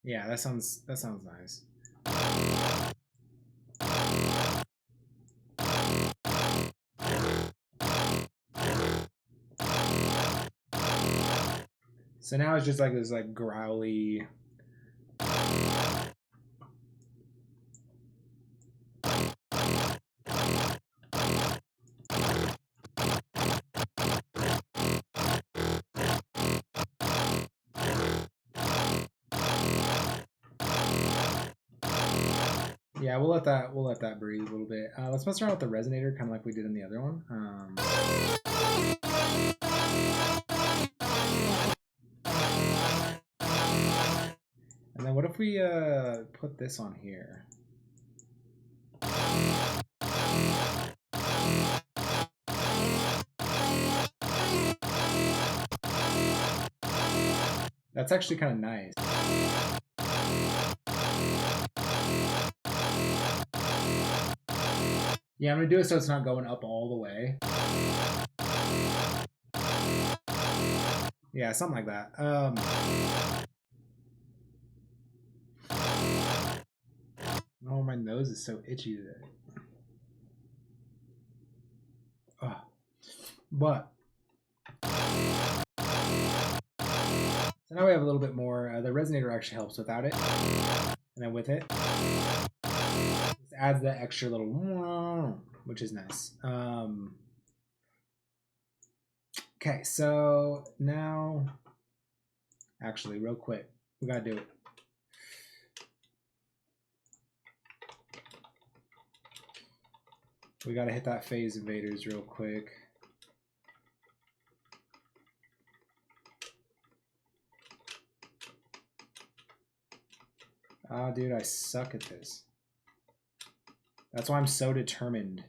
Yeah, that sounds nice. So now it's just like this like growly. Yeah, we'll let that breathe a little bit. Let's mess around with the resonator, kind of like we did in the other one. And then what if we put this on here? That's actually kind of nice. Yeah, I'm gonna do it so it's not going up all the way. Yeah, something like that. Oh, my nose is so itchy today. But so now we have a little bit more. The resonator actually helps without it, and then with it, this adds that extra little, which is nice. Okay, so now, actually, real quick, we gotta do it. We gotta hit that phase invaders real quick. Ah, dude, I suck at this. That's why I'm so determined.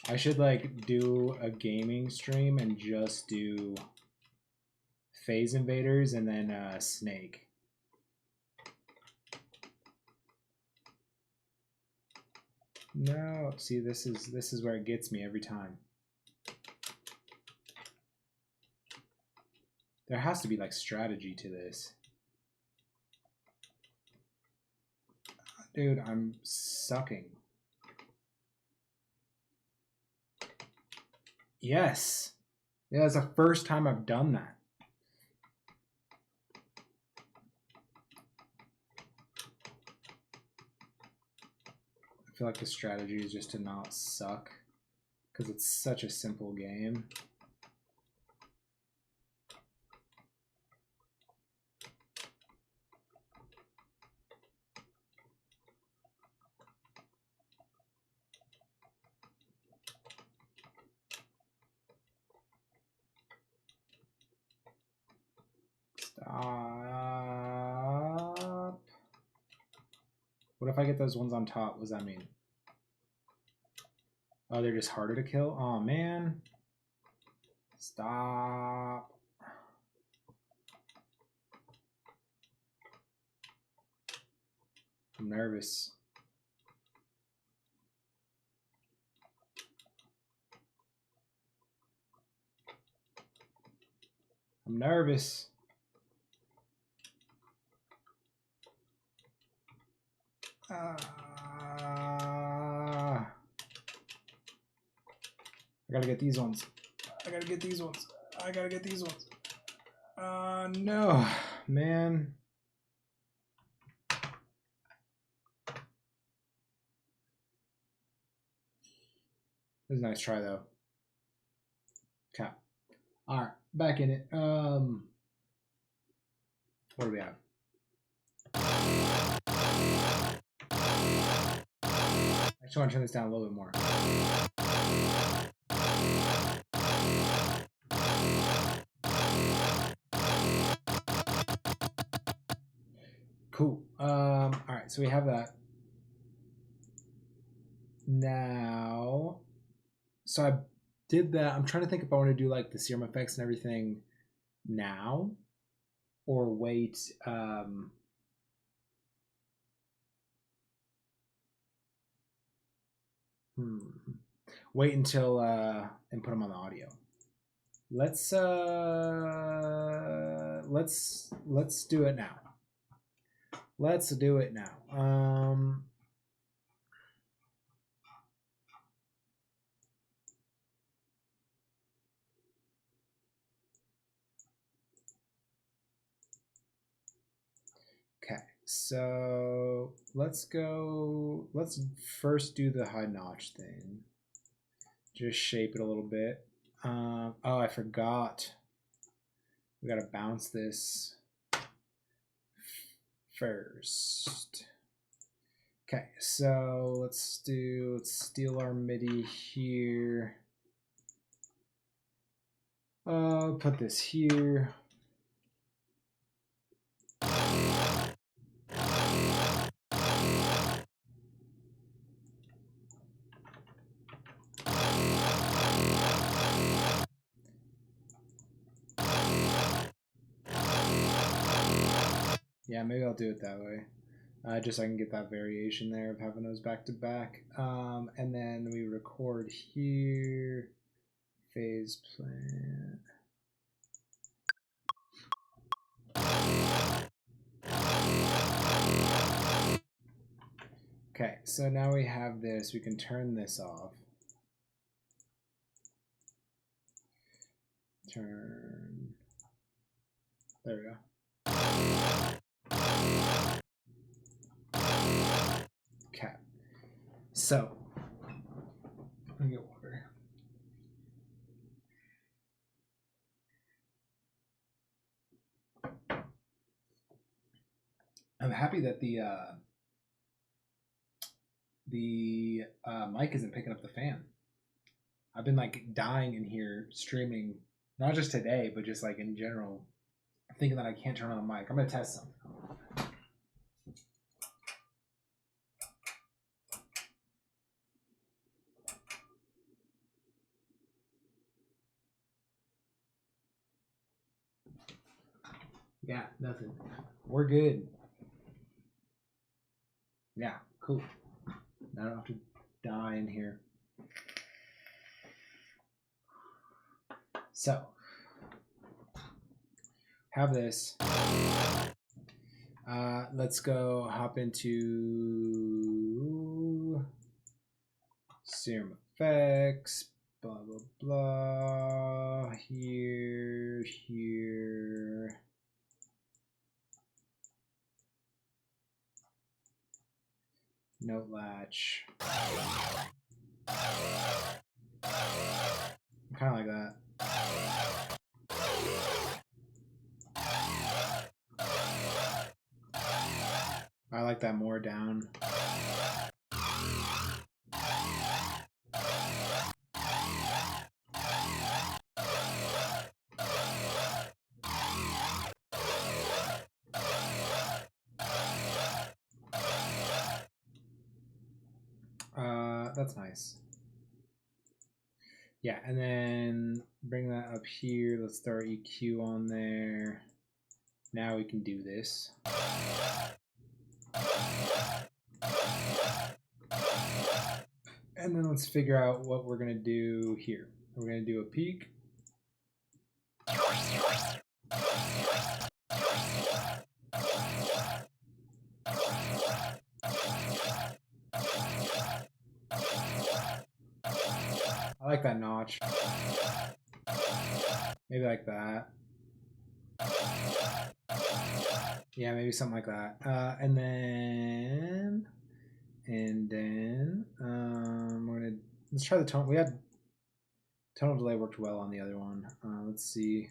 I should like do a gaming stream and just do phase invaders and then snake. No, see, this is where it gets me every time. There has to be like strategy to this. Dude, I'm sucking. Yes. Yeah, that's the first time I've done that. I feel like the strategy is just to not suck because it's such a simple game. Stop. What if I get those ones on top? What does that mean? Oh, they're just harder to kill? Oh, man. Stop. I'm nervous. I'm nervous. I gotta get these ones. I gotta get these ones. I gotta get these ones. No, man. It was a nice try though. Okay. All right, back in it. What do we have? I just want to turn this down a little bit more. Cool. All right, so we have that. Now, so I did that. I'm trying to think if I want to do like the serum effects and everything now or wait. Wait until and put them on the audio. Let's do it now. Let's do it now. Okay, so let's first do the high notch thing. Just shape it a little bit. Oh, I forgot. We gotta bounce this first. Okay, so let's steal our MIDI here. Put this here. Yeah, maybe I'll do it that way. Just so I can get that variation there of having those back to back. And then we record here. Phase plant. Okay, so now we have this. We can turn this off. Turn. There we go. Okay. So, let me get water. I'm happy that the mic isn't picking up the fan. I've been like dying in here streaming, not just today, but just like in general, thinking that I can't turn on the mic. I'm gonna test something. Yeah, nothing. We're good. Yeah, cool. Now I don't have to die in here. So, have this. Let's go hop into serum effects, blah, blah, blah, here. Note latch. Kind of like that. I like that more down. That's nice. Yeah, and then bring that up here. Let's throw our EQ on there. Now we can do this. And then let's figure out what we're gonna do here. We're gonna do a peak. I like that notch. Maybe like that. Yeah, maybe something like that. And then we're gonna let's try the tone. We had tonal delay worked well on the other one. Let's see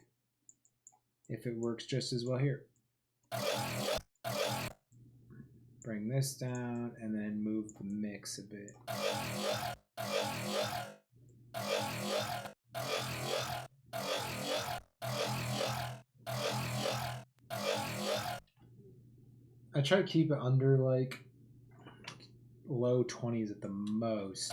if it works just as well here. Bring this down and then move the mix a bit. I try to keep it under like low 20s at the most.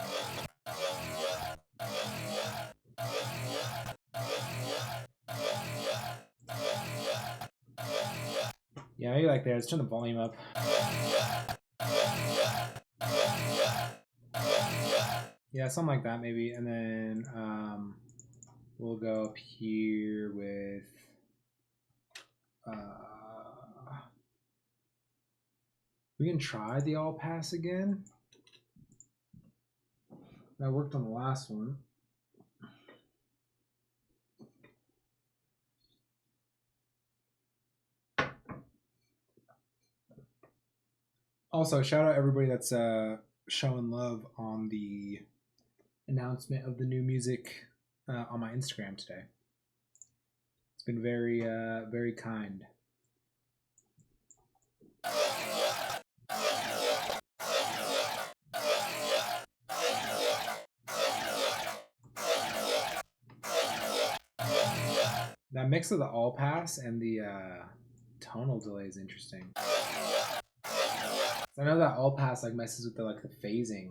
Yeah, maybe like there. Let's turn the volume up. Yeah, something like that maybe. And then we'll go up here with we can try the all pass again. That worked on the last one. Also, shout out everybody that's showing love on the announcement of the new music on my Instagram today. It's been very, very kind. That mix of the all pass and the tonal delay is interesting. I know that all pass like messes with the like the phasing.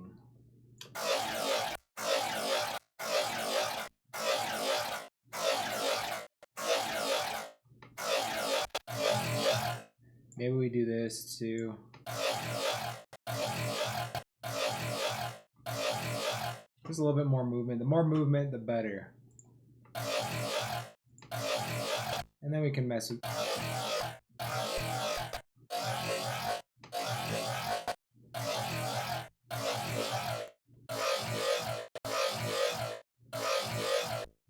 Maybe we do this too. Just a little bit more movement. The more movement, the better. And then we can mess with.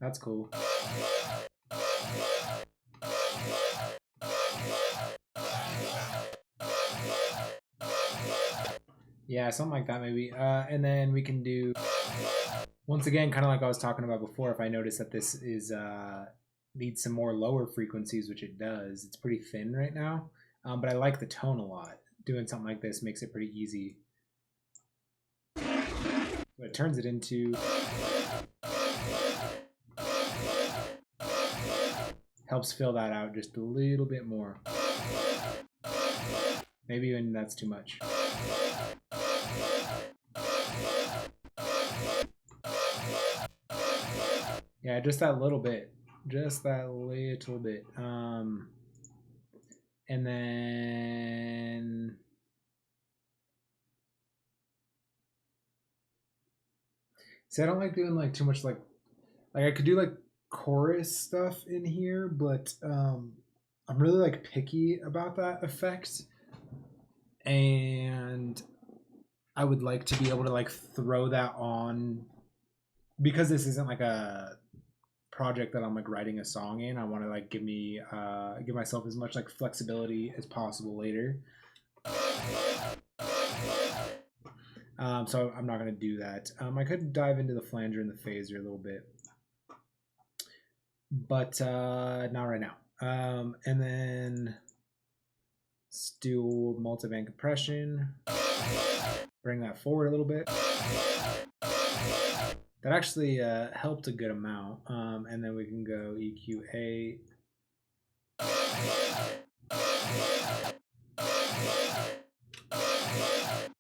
That's cool. Yeah, something like that maybe. And then we can do, once again, kind of like I was talking about before, if I notice that this is needs some more lower frequencies, which it does. It's pretty thin right now, but I like the tone a lot. Doing something like this makes it pretty easy. But it turns it into... helps fill that out just a little bit more. Maybe even that's too much. Yeah, just that little bit. Just that little bit. And then... see, I don't like doing like too much like I could do like chorus stuff in here, but I'm really like picky about that effect. And I would like to be able to like throw that on, because this isn't like a project that I'm like writing a song in. I want to like give myself as much like flexibility as possible later. So I'm not going to do that. I could dive into the flanger and the phaser a little bit, but not right now. And then let's do multiband compression. Bring that forward a little bit. That actually helped a good amount. And then we can go EQ 8.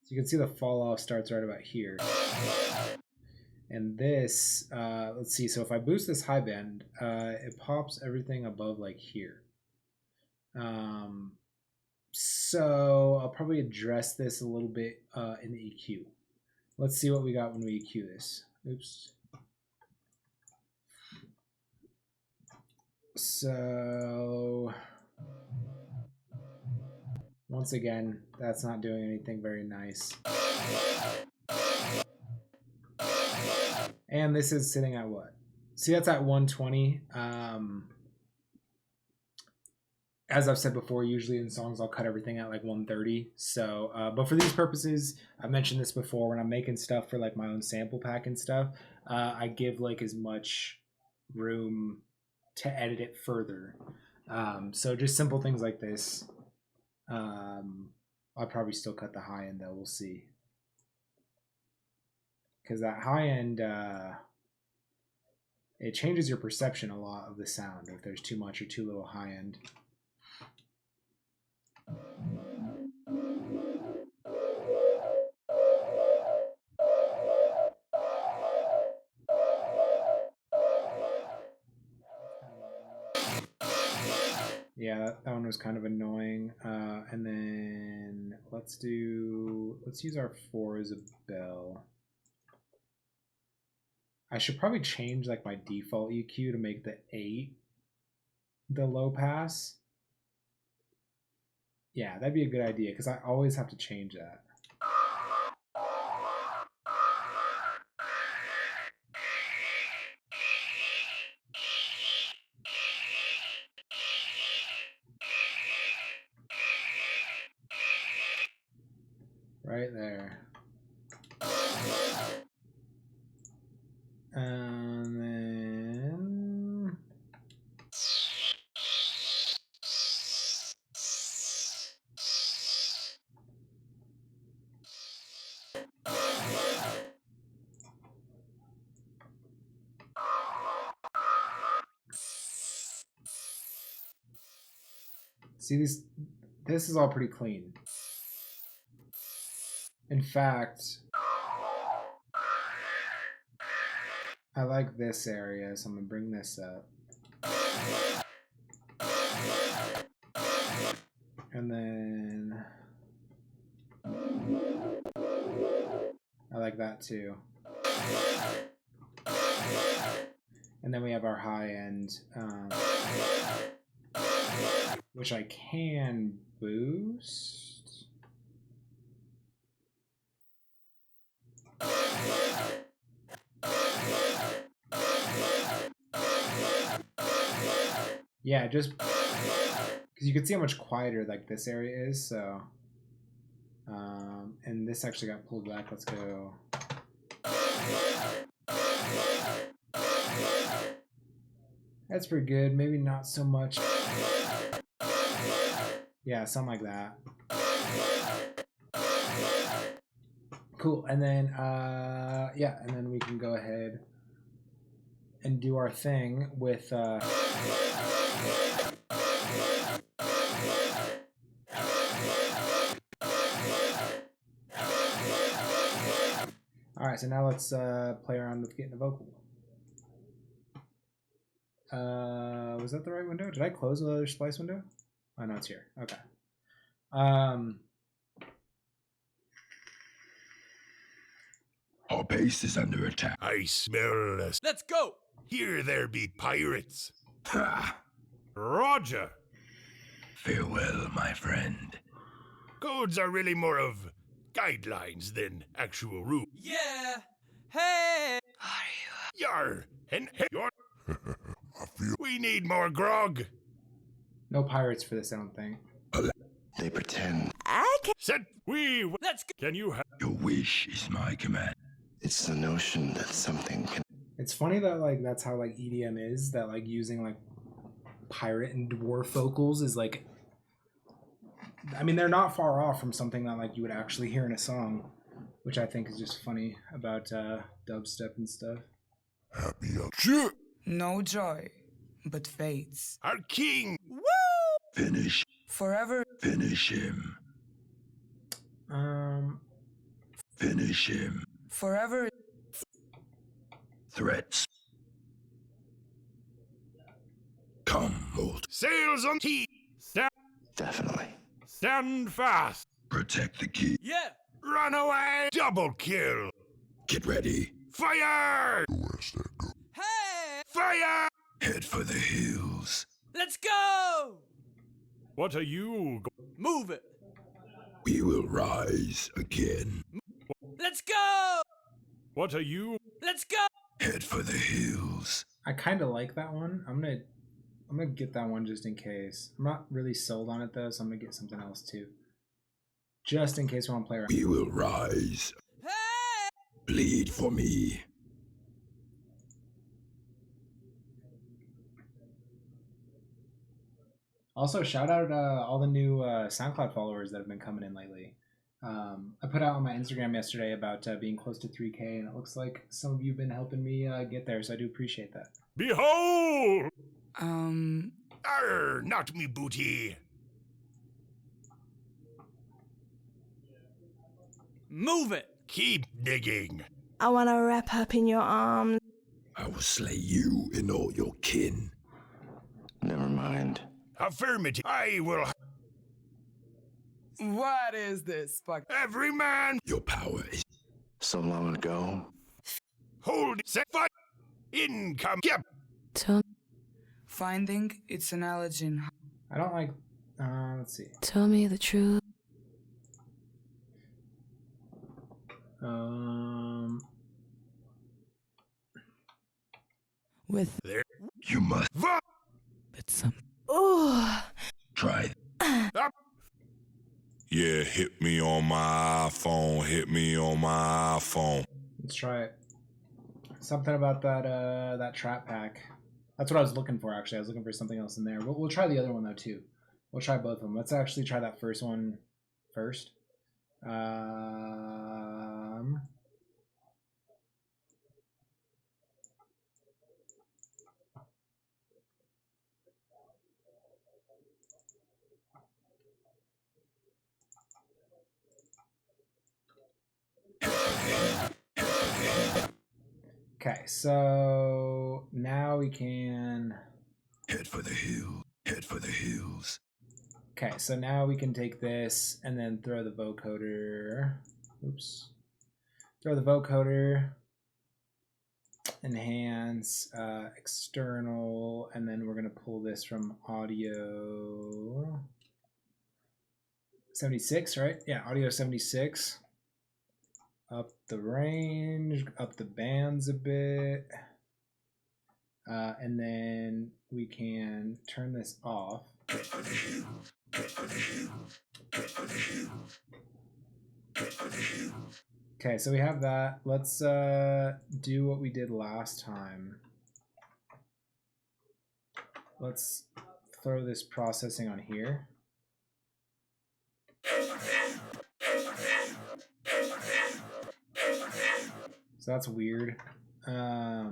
So you can see the fall off starts right about here. And this, let's see. So if I boost this high band, it pops everything above like here. So I'll probably address this a little bit in the EQ. Let's see what we got when we EQ this. Oops. So once again, that's not doing anything very nice. And this is sitting at what? See, that's at 120. As I've said before, usually in songs I'll cut everything at like 130. So, but for these purposes, I've mentioned this before. When I'm making stuff for like my own sample pack and stuff, I give like as much room to edit it further. So just simple things like this. I'll probably still cut the high end though. We'll see. Because that high end, it changes your perception a lot of the sound if there's too much or too little high end. Yeah, that one was kind of annoying. And then let's use our 4 as a bell. I should probably change like my default EQ to make the 8 the low pass. Yeah, that'd be a good idea because I always have to change that. Right there. And then see this is all pretty clean. In fact, I like this area, so I'm gonna bring this up. And then I like that too. And then we have our high end, which I can boost. Yeah, just because you can see how much quieter like this area is, so and this actually got pulled back. Let's go. That's pretty good. Maybe not so much. Yeah, something like that. Cool. And then yeah, and then we can go ahead and do our thing with all right, so now let's play around with getting the vocal. Was that the right window? Did I close the other splice window? Oh no, it's here. Okay. Our base is under attack. I smell us. Let's go! Here there be pirates. Ha! Roger. Farewell, my friend. Codes are really more of guidelines than actual rules. Yeah! Hey! Yar, and your. We need more grog. No pirates for this, I don't think. They pretend. Set. Let's go! Can you have? Your wish is my command. It's the notion that something can. It's funny that like that's how like EDM is, that like using like pirate and dwarf vocals is like, I mean, they're not far off from something that like you would actually hear in a song, which I think is just funny about dubstep and stuff. Happy up. Shit! No joy, but fates. Our king. Woo! Finish. Forever. Finish him. Um, Finish him. Forever. threats. Come, old. Sails on key. Definitely. Stand fast. Protect the key. Yeah. Run away. Double kill. Get ready. Fire! Where's that go? Hey! Fire! Head for the hills. Let's go! What are you? Move it. We will rise again. Let's go! What are you? Let's go! Head for the hills. I kind of like that one. I'm gonna get that one just in case. I'm not really sold on it though, so I'm gonna get something else too, just in case we want to play around. We will rise. Hey! Bleed for me. Also, shout out all the new SoundCloud followers that have been coming in lately. I put out on my Instagram yesterday about being close to 3K, and it looks like some of you have been helping me get there, so I do appreciate that. Behold! Um, Not me booty. Move it. Keep digging. I want to wrap up in your arms. I will slay you and all your kin. Never mind. Affirmative. I will. what is this fuck? Every man. Your power is. So long ago. Hold. Set. Fight. Income. Yep. Finding its analogy in I don't like. Let's see. Tell me the truth. with There. You must. but some. Oh, Try. Up. Yeah, hit me on my iPhone. Hit me on my iPhone. Let's try it. Something about that trap pack. That's what I was looking for. Actually, I was looking for something else in there. We'll try the other one though too. We'll try both of them. Let's actually try that first one first. Okay, so now we can. Head for the hill. Head for the hills. Okay, so now we can take this and then throw the vocoder. Oops. Throw the vocoder. Enhance, external, and then we're going to pull this from audio 76, right? Yeah, audio 76. Up the range, up the bands a bit. And then we can turn this off. Okay, so we have that. Let's do what we did last time. Let's throw this processing on here. So that's weird. Oh,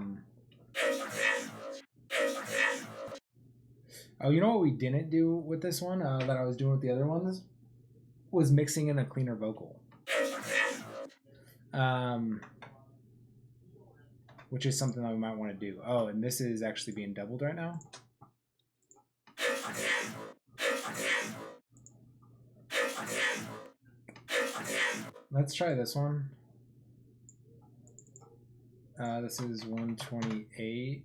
you know what we didn't do with this one that I was doing with the other ones? Was mixing in a cleaner vocal. Which is something that we might want to do. Oh, and this is actually being doubled right now. Let's try this one. This is 128.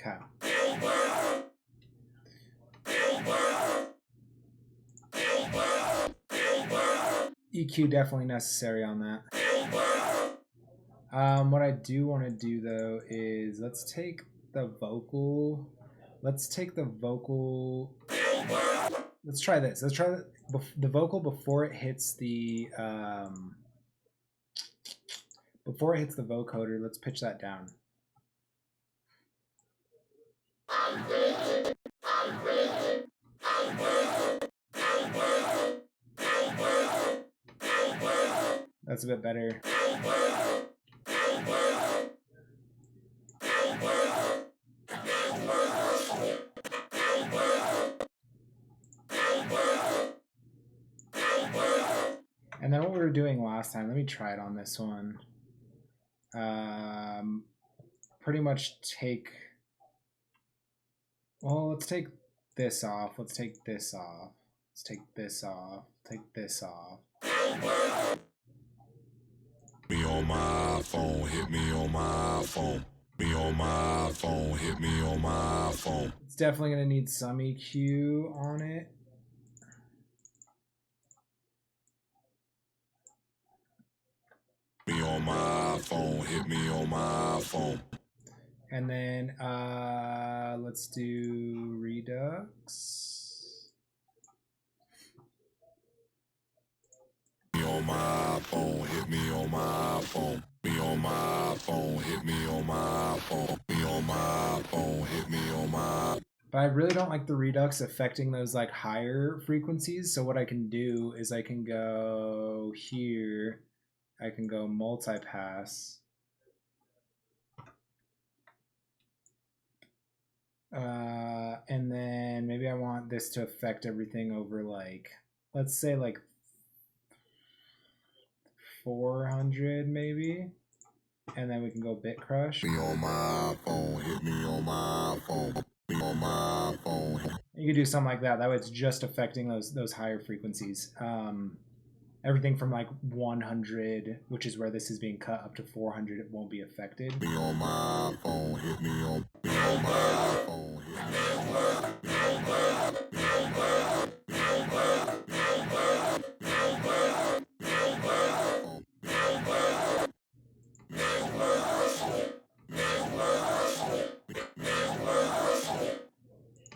Okay. EQ definitely necessary on that. What I do want to do though is let's take the vocal. Let's try this. Let's try the vocal before it hits the vocoder. Let's pitch that down. That's a bit better. And then what we were doing last time, let me try it on this one. Pretty much take, well, let's take this off. Let's take this off. Let's take this off. Take this off. Me on my phone, hit me on my phone. Me on my phone, hit me on my phone. It's definitely going to need some EQ on it. Me on my phone, hit me on my phone. And then let's do Redux. Me on my phone, hit me on my phone. Me on my phone, hit me on my phone. Me on my phone, hit me on my. But I really don't like the Redux affecting those like higher frequencies. So what I can do is I can go here. I can go multipass. And then maybe I want this to affect everything over like, let's say like 400 maybe. And then we can go bit crush. Me on my phone, hit me on my phone. Me on my phone. You could do something like that. That way it's just affecting those higher frequencies. Everything from like 100, which is where this is being cut, up to 400, it won't be affected. Me on my phone, hit me on my phone, hit me on my, me on my, me on my, me on my, me on my, me on my, me on my phone, me on my, me on my, me on my,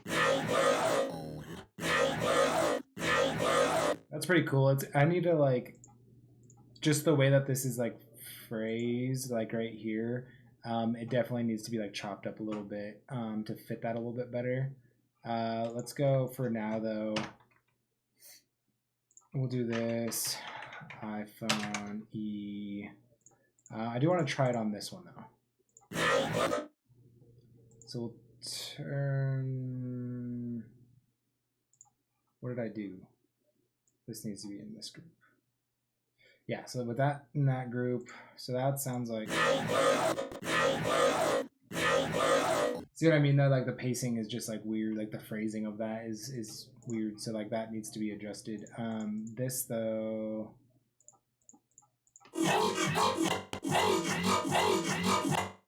me on my phone, me on my, me on my. That's pretty cool. I need to like, just the way that this is like phrased, like right here, it definitely needs to be like chopped up a little bit to fit that a little bit better. Let's go for now though. We'll do this iPhone E. I do want to try it on this one though. So we'll turn. What did I do? This needs to be in this group. Yeah, so with that in that group, so that sounds like. See what I mean though? Like the pacing is just like weird. Like the phrasing of that is weird. So like that needs to be adjusted. This though.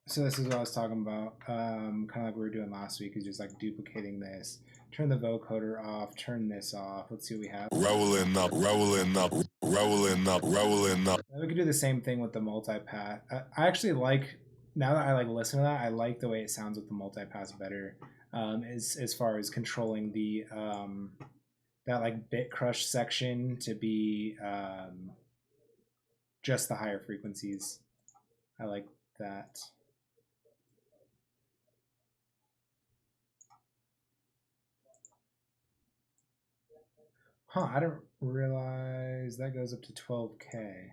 So this is what I was talking about. Kind of like we were doing last week, is just like duplicating this. Turn the vocoder off. Turn this off. Let's see what we have. Rolling up, rolling up, rolling up, rolling up. We could do the same thing with the multipath. I actually like, now that I like listen to that, I like the way it sounds with the multipass better. As far as controlling the that like bit crush section to be just the higher frequencies. I like that. Huh, I didn't realize that goes up to 12K.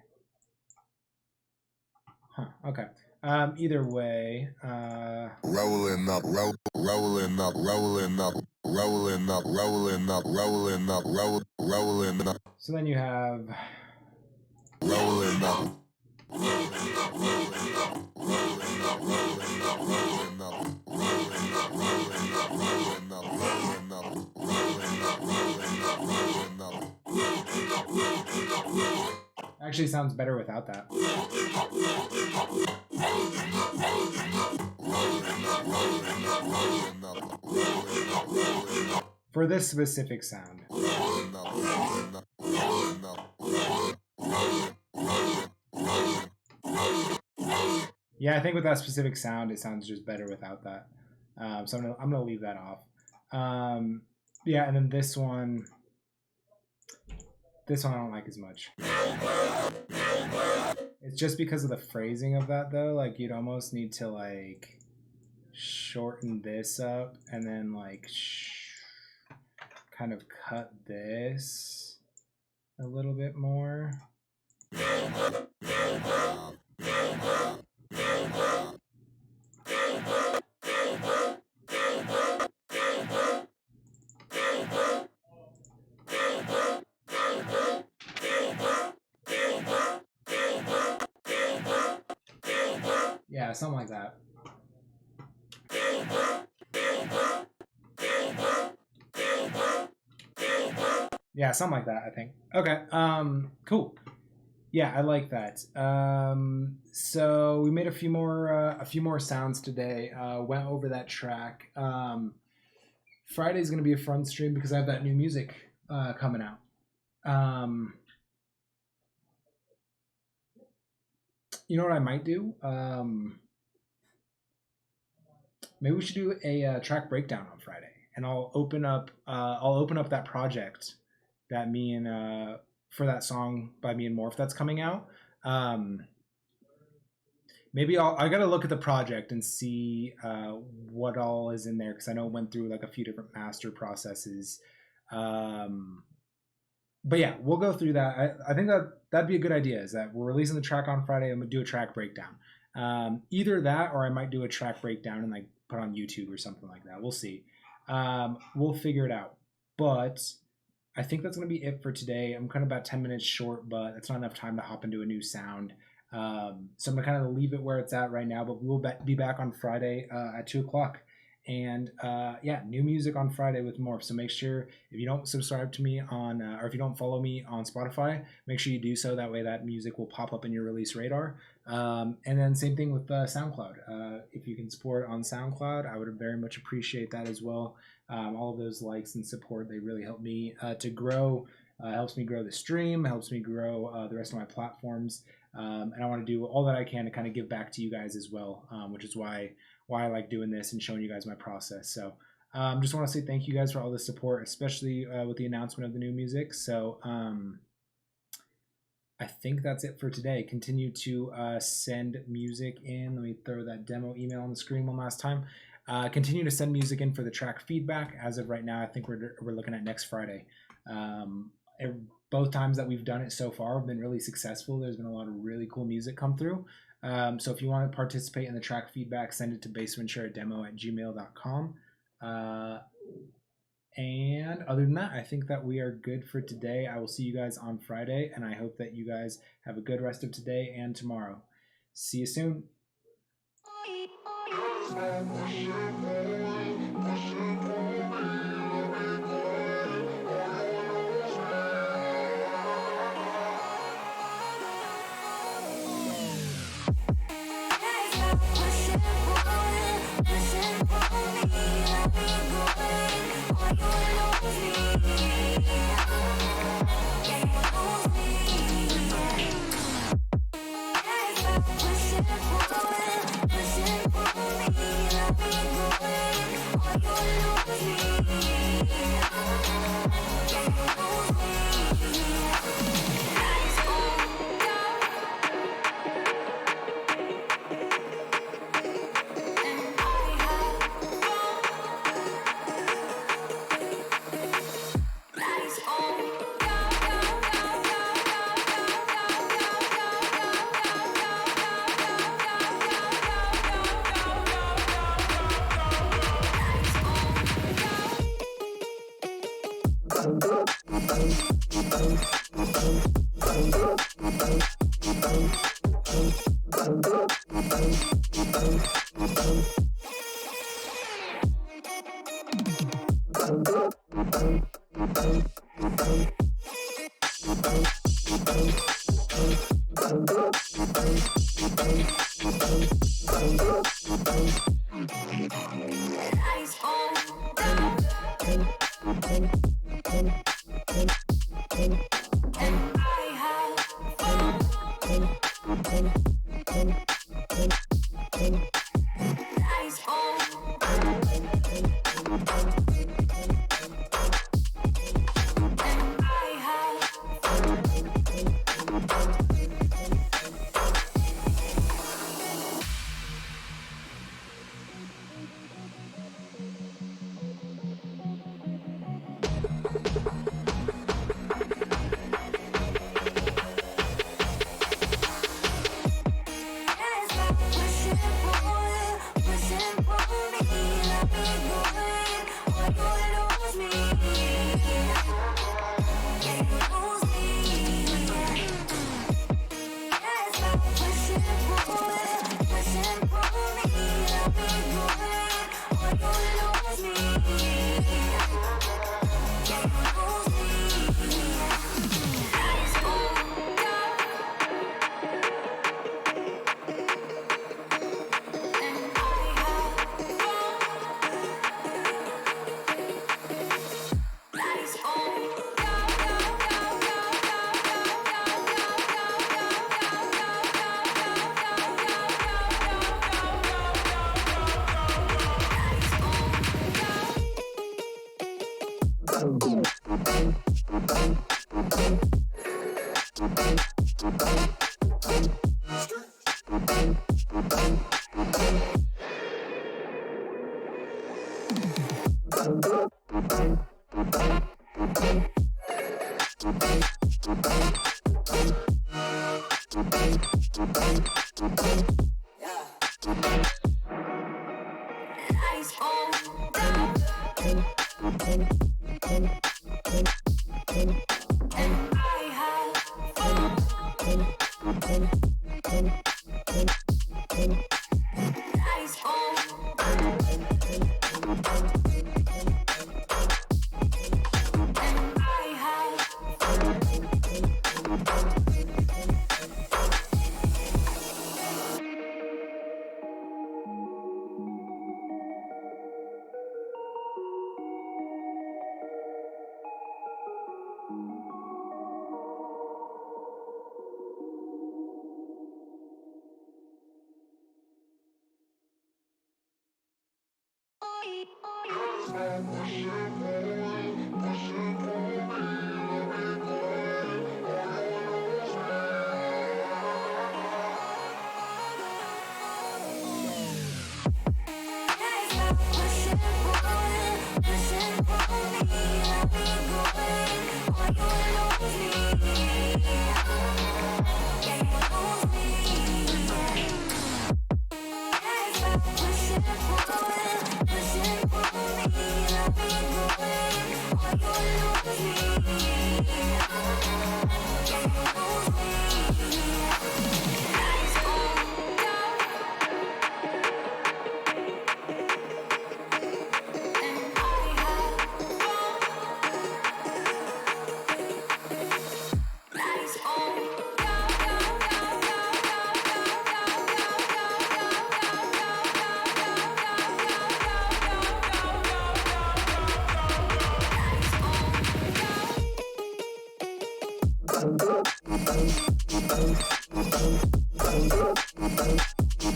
Huh, okay. Either way, rolling up, rolling up, rolling up, rolling up, rolling up, rolling up, rolling up. So then you have rolling up. Rolling up, rolling up, rolling up, rolling up, rolling up, rolling up, rolling up, rolling up, rolling up, rolling up, rolling up, rolling up. Actually sounds better without that. For this specific sound. Yeah, I think with that specific sound, it sounds just better without that. So I'm gonna leave that off. Yeah, and then this one I don't like as much. It's just because of the phrasing of that though. Like you'd almost need to like shorten this up and then like kind of cut this a little bit more. Yeah, something like that. Yeah, something like that, I think. Okay. Cool. Yeah, I like that. So we made a few more sounds today. Went over that track. Friday's gonna be a fun stream because I have that new music coming out. You know what I might do? Maybe we should do a track breakdown on Friday, and I'll open up that project that me and for that song by me and Morph that's coming out. Maybe I gotta look at the project and see what all is in there because I know it went through like a few different master processes. But yeah, we'll go through that. I think that'd be a good idea. Is that we're releasing the track on Friday? I'm gonna do a track breakdown. Either that, or I might do a track breakdown and like put on YouTube or something like that. We'll see. We'll figure it out. But I think that's gonna be it for today. I'm kind of about 10 minutes short, but that's not enough time to hop into a new sound. So I'm gonna kind of leave it where it's at right now. But we will be back on Friday at 2:00. And yeah, new music on Friday with Morph. So make sure if you don't subscribe to me on, or if you don't follow me on Spotify, make sure you do so. That way that music will pop up in your release radar. And then same thing with SoundCloud. If you can support on SoundCloud, I would very much appreciate that as well. All of those likes and support, they really help me to grow. Helps me grow the stream, helps me grow the rest of my platforms. And I want to do all that I can to kind of give back to you guys as well, which is why I like doing this and showing you guys my process. So just want to say thank you guys for all the support, especially with the announcement of the new music. So I think that's it for today. Continue to send music in. Let me throw that demo email on the screen one last time. Continue to send music in for the track feedback. As of right now, I think we're looking at next Friday. Both times that we've done it so far have been really successful. There's been a lot of really cool music come through. So if you want to participate in the track feedback, send it to baceventurademo@gmail.com. And other than that, I think that we are good for today. I will see you guys on Friday, and I hope that you guys have a good rest of today and tomorrow. See you soon.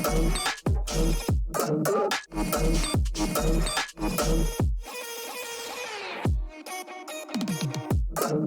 Thank you.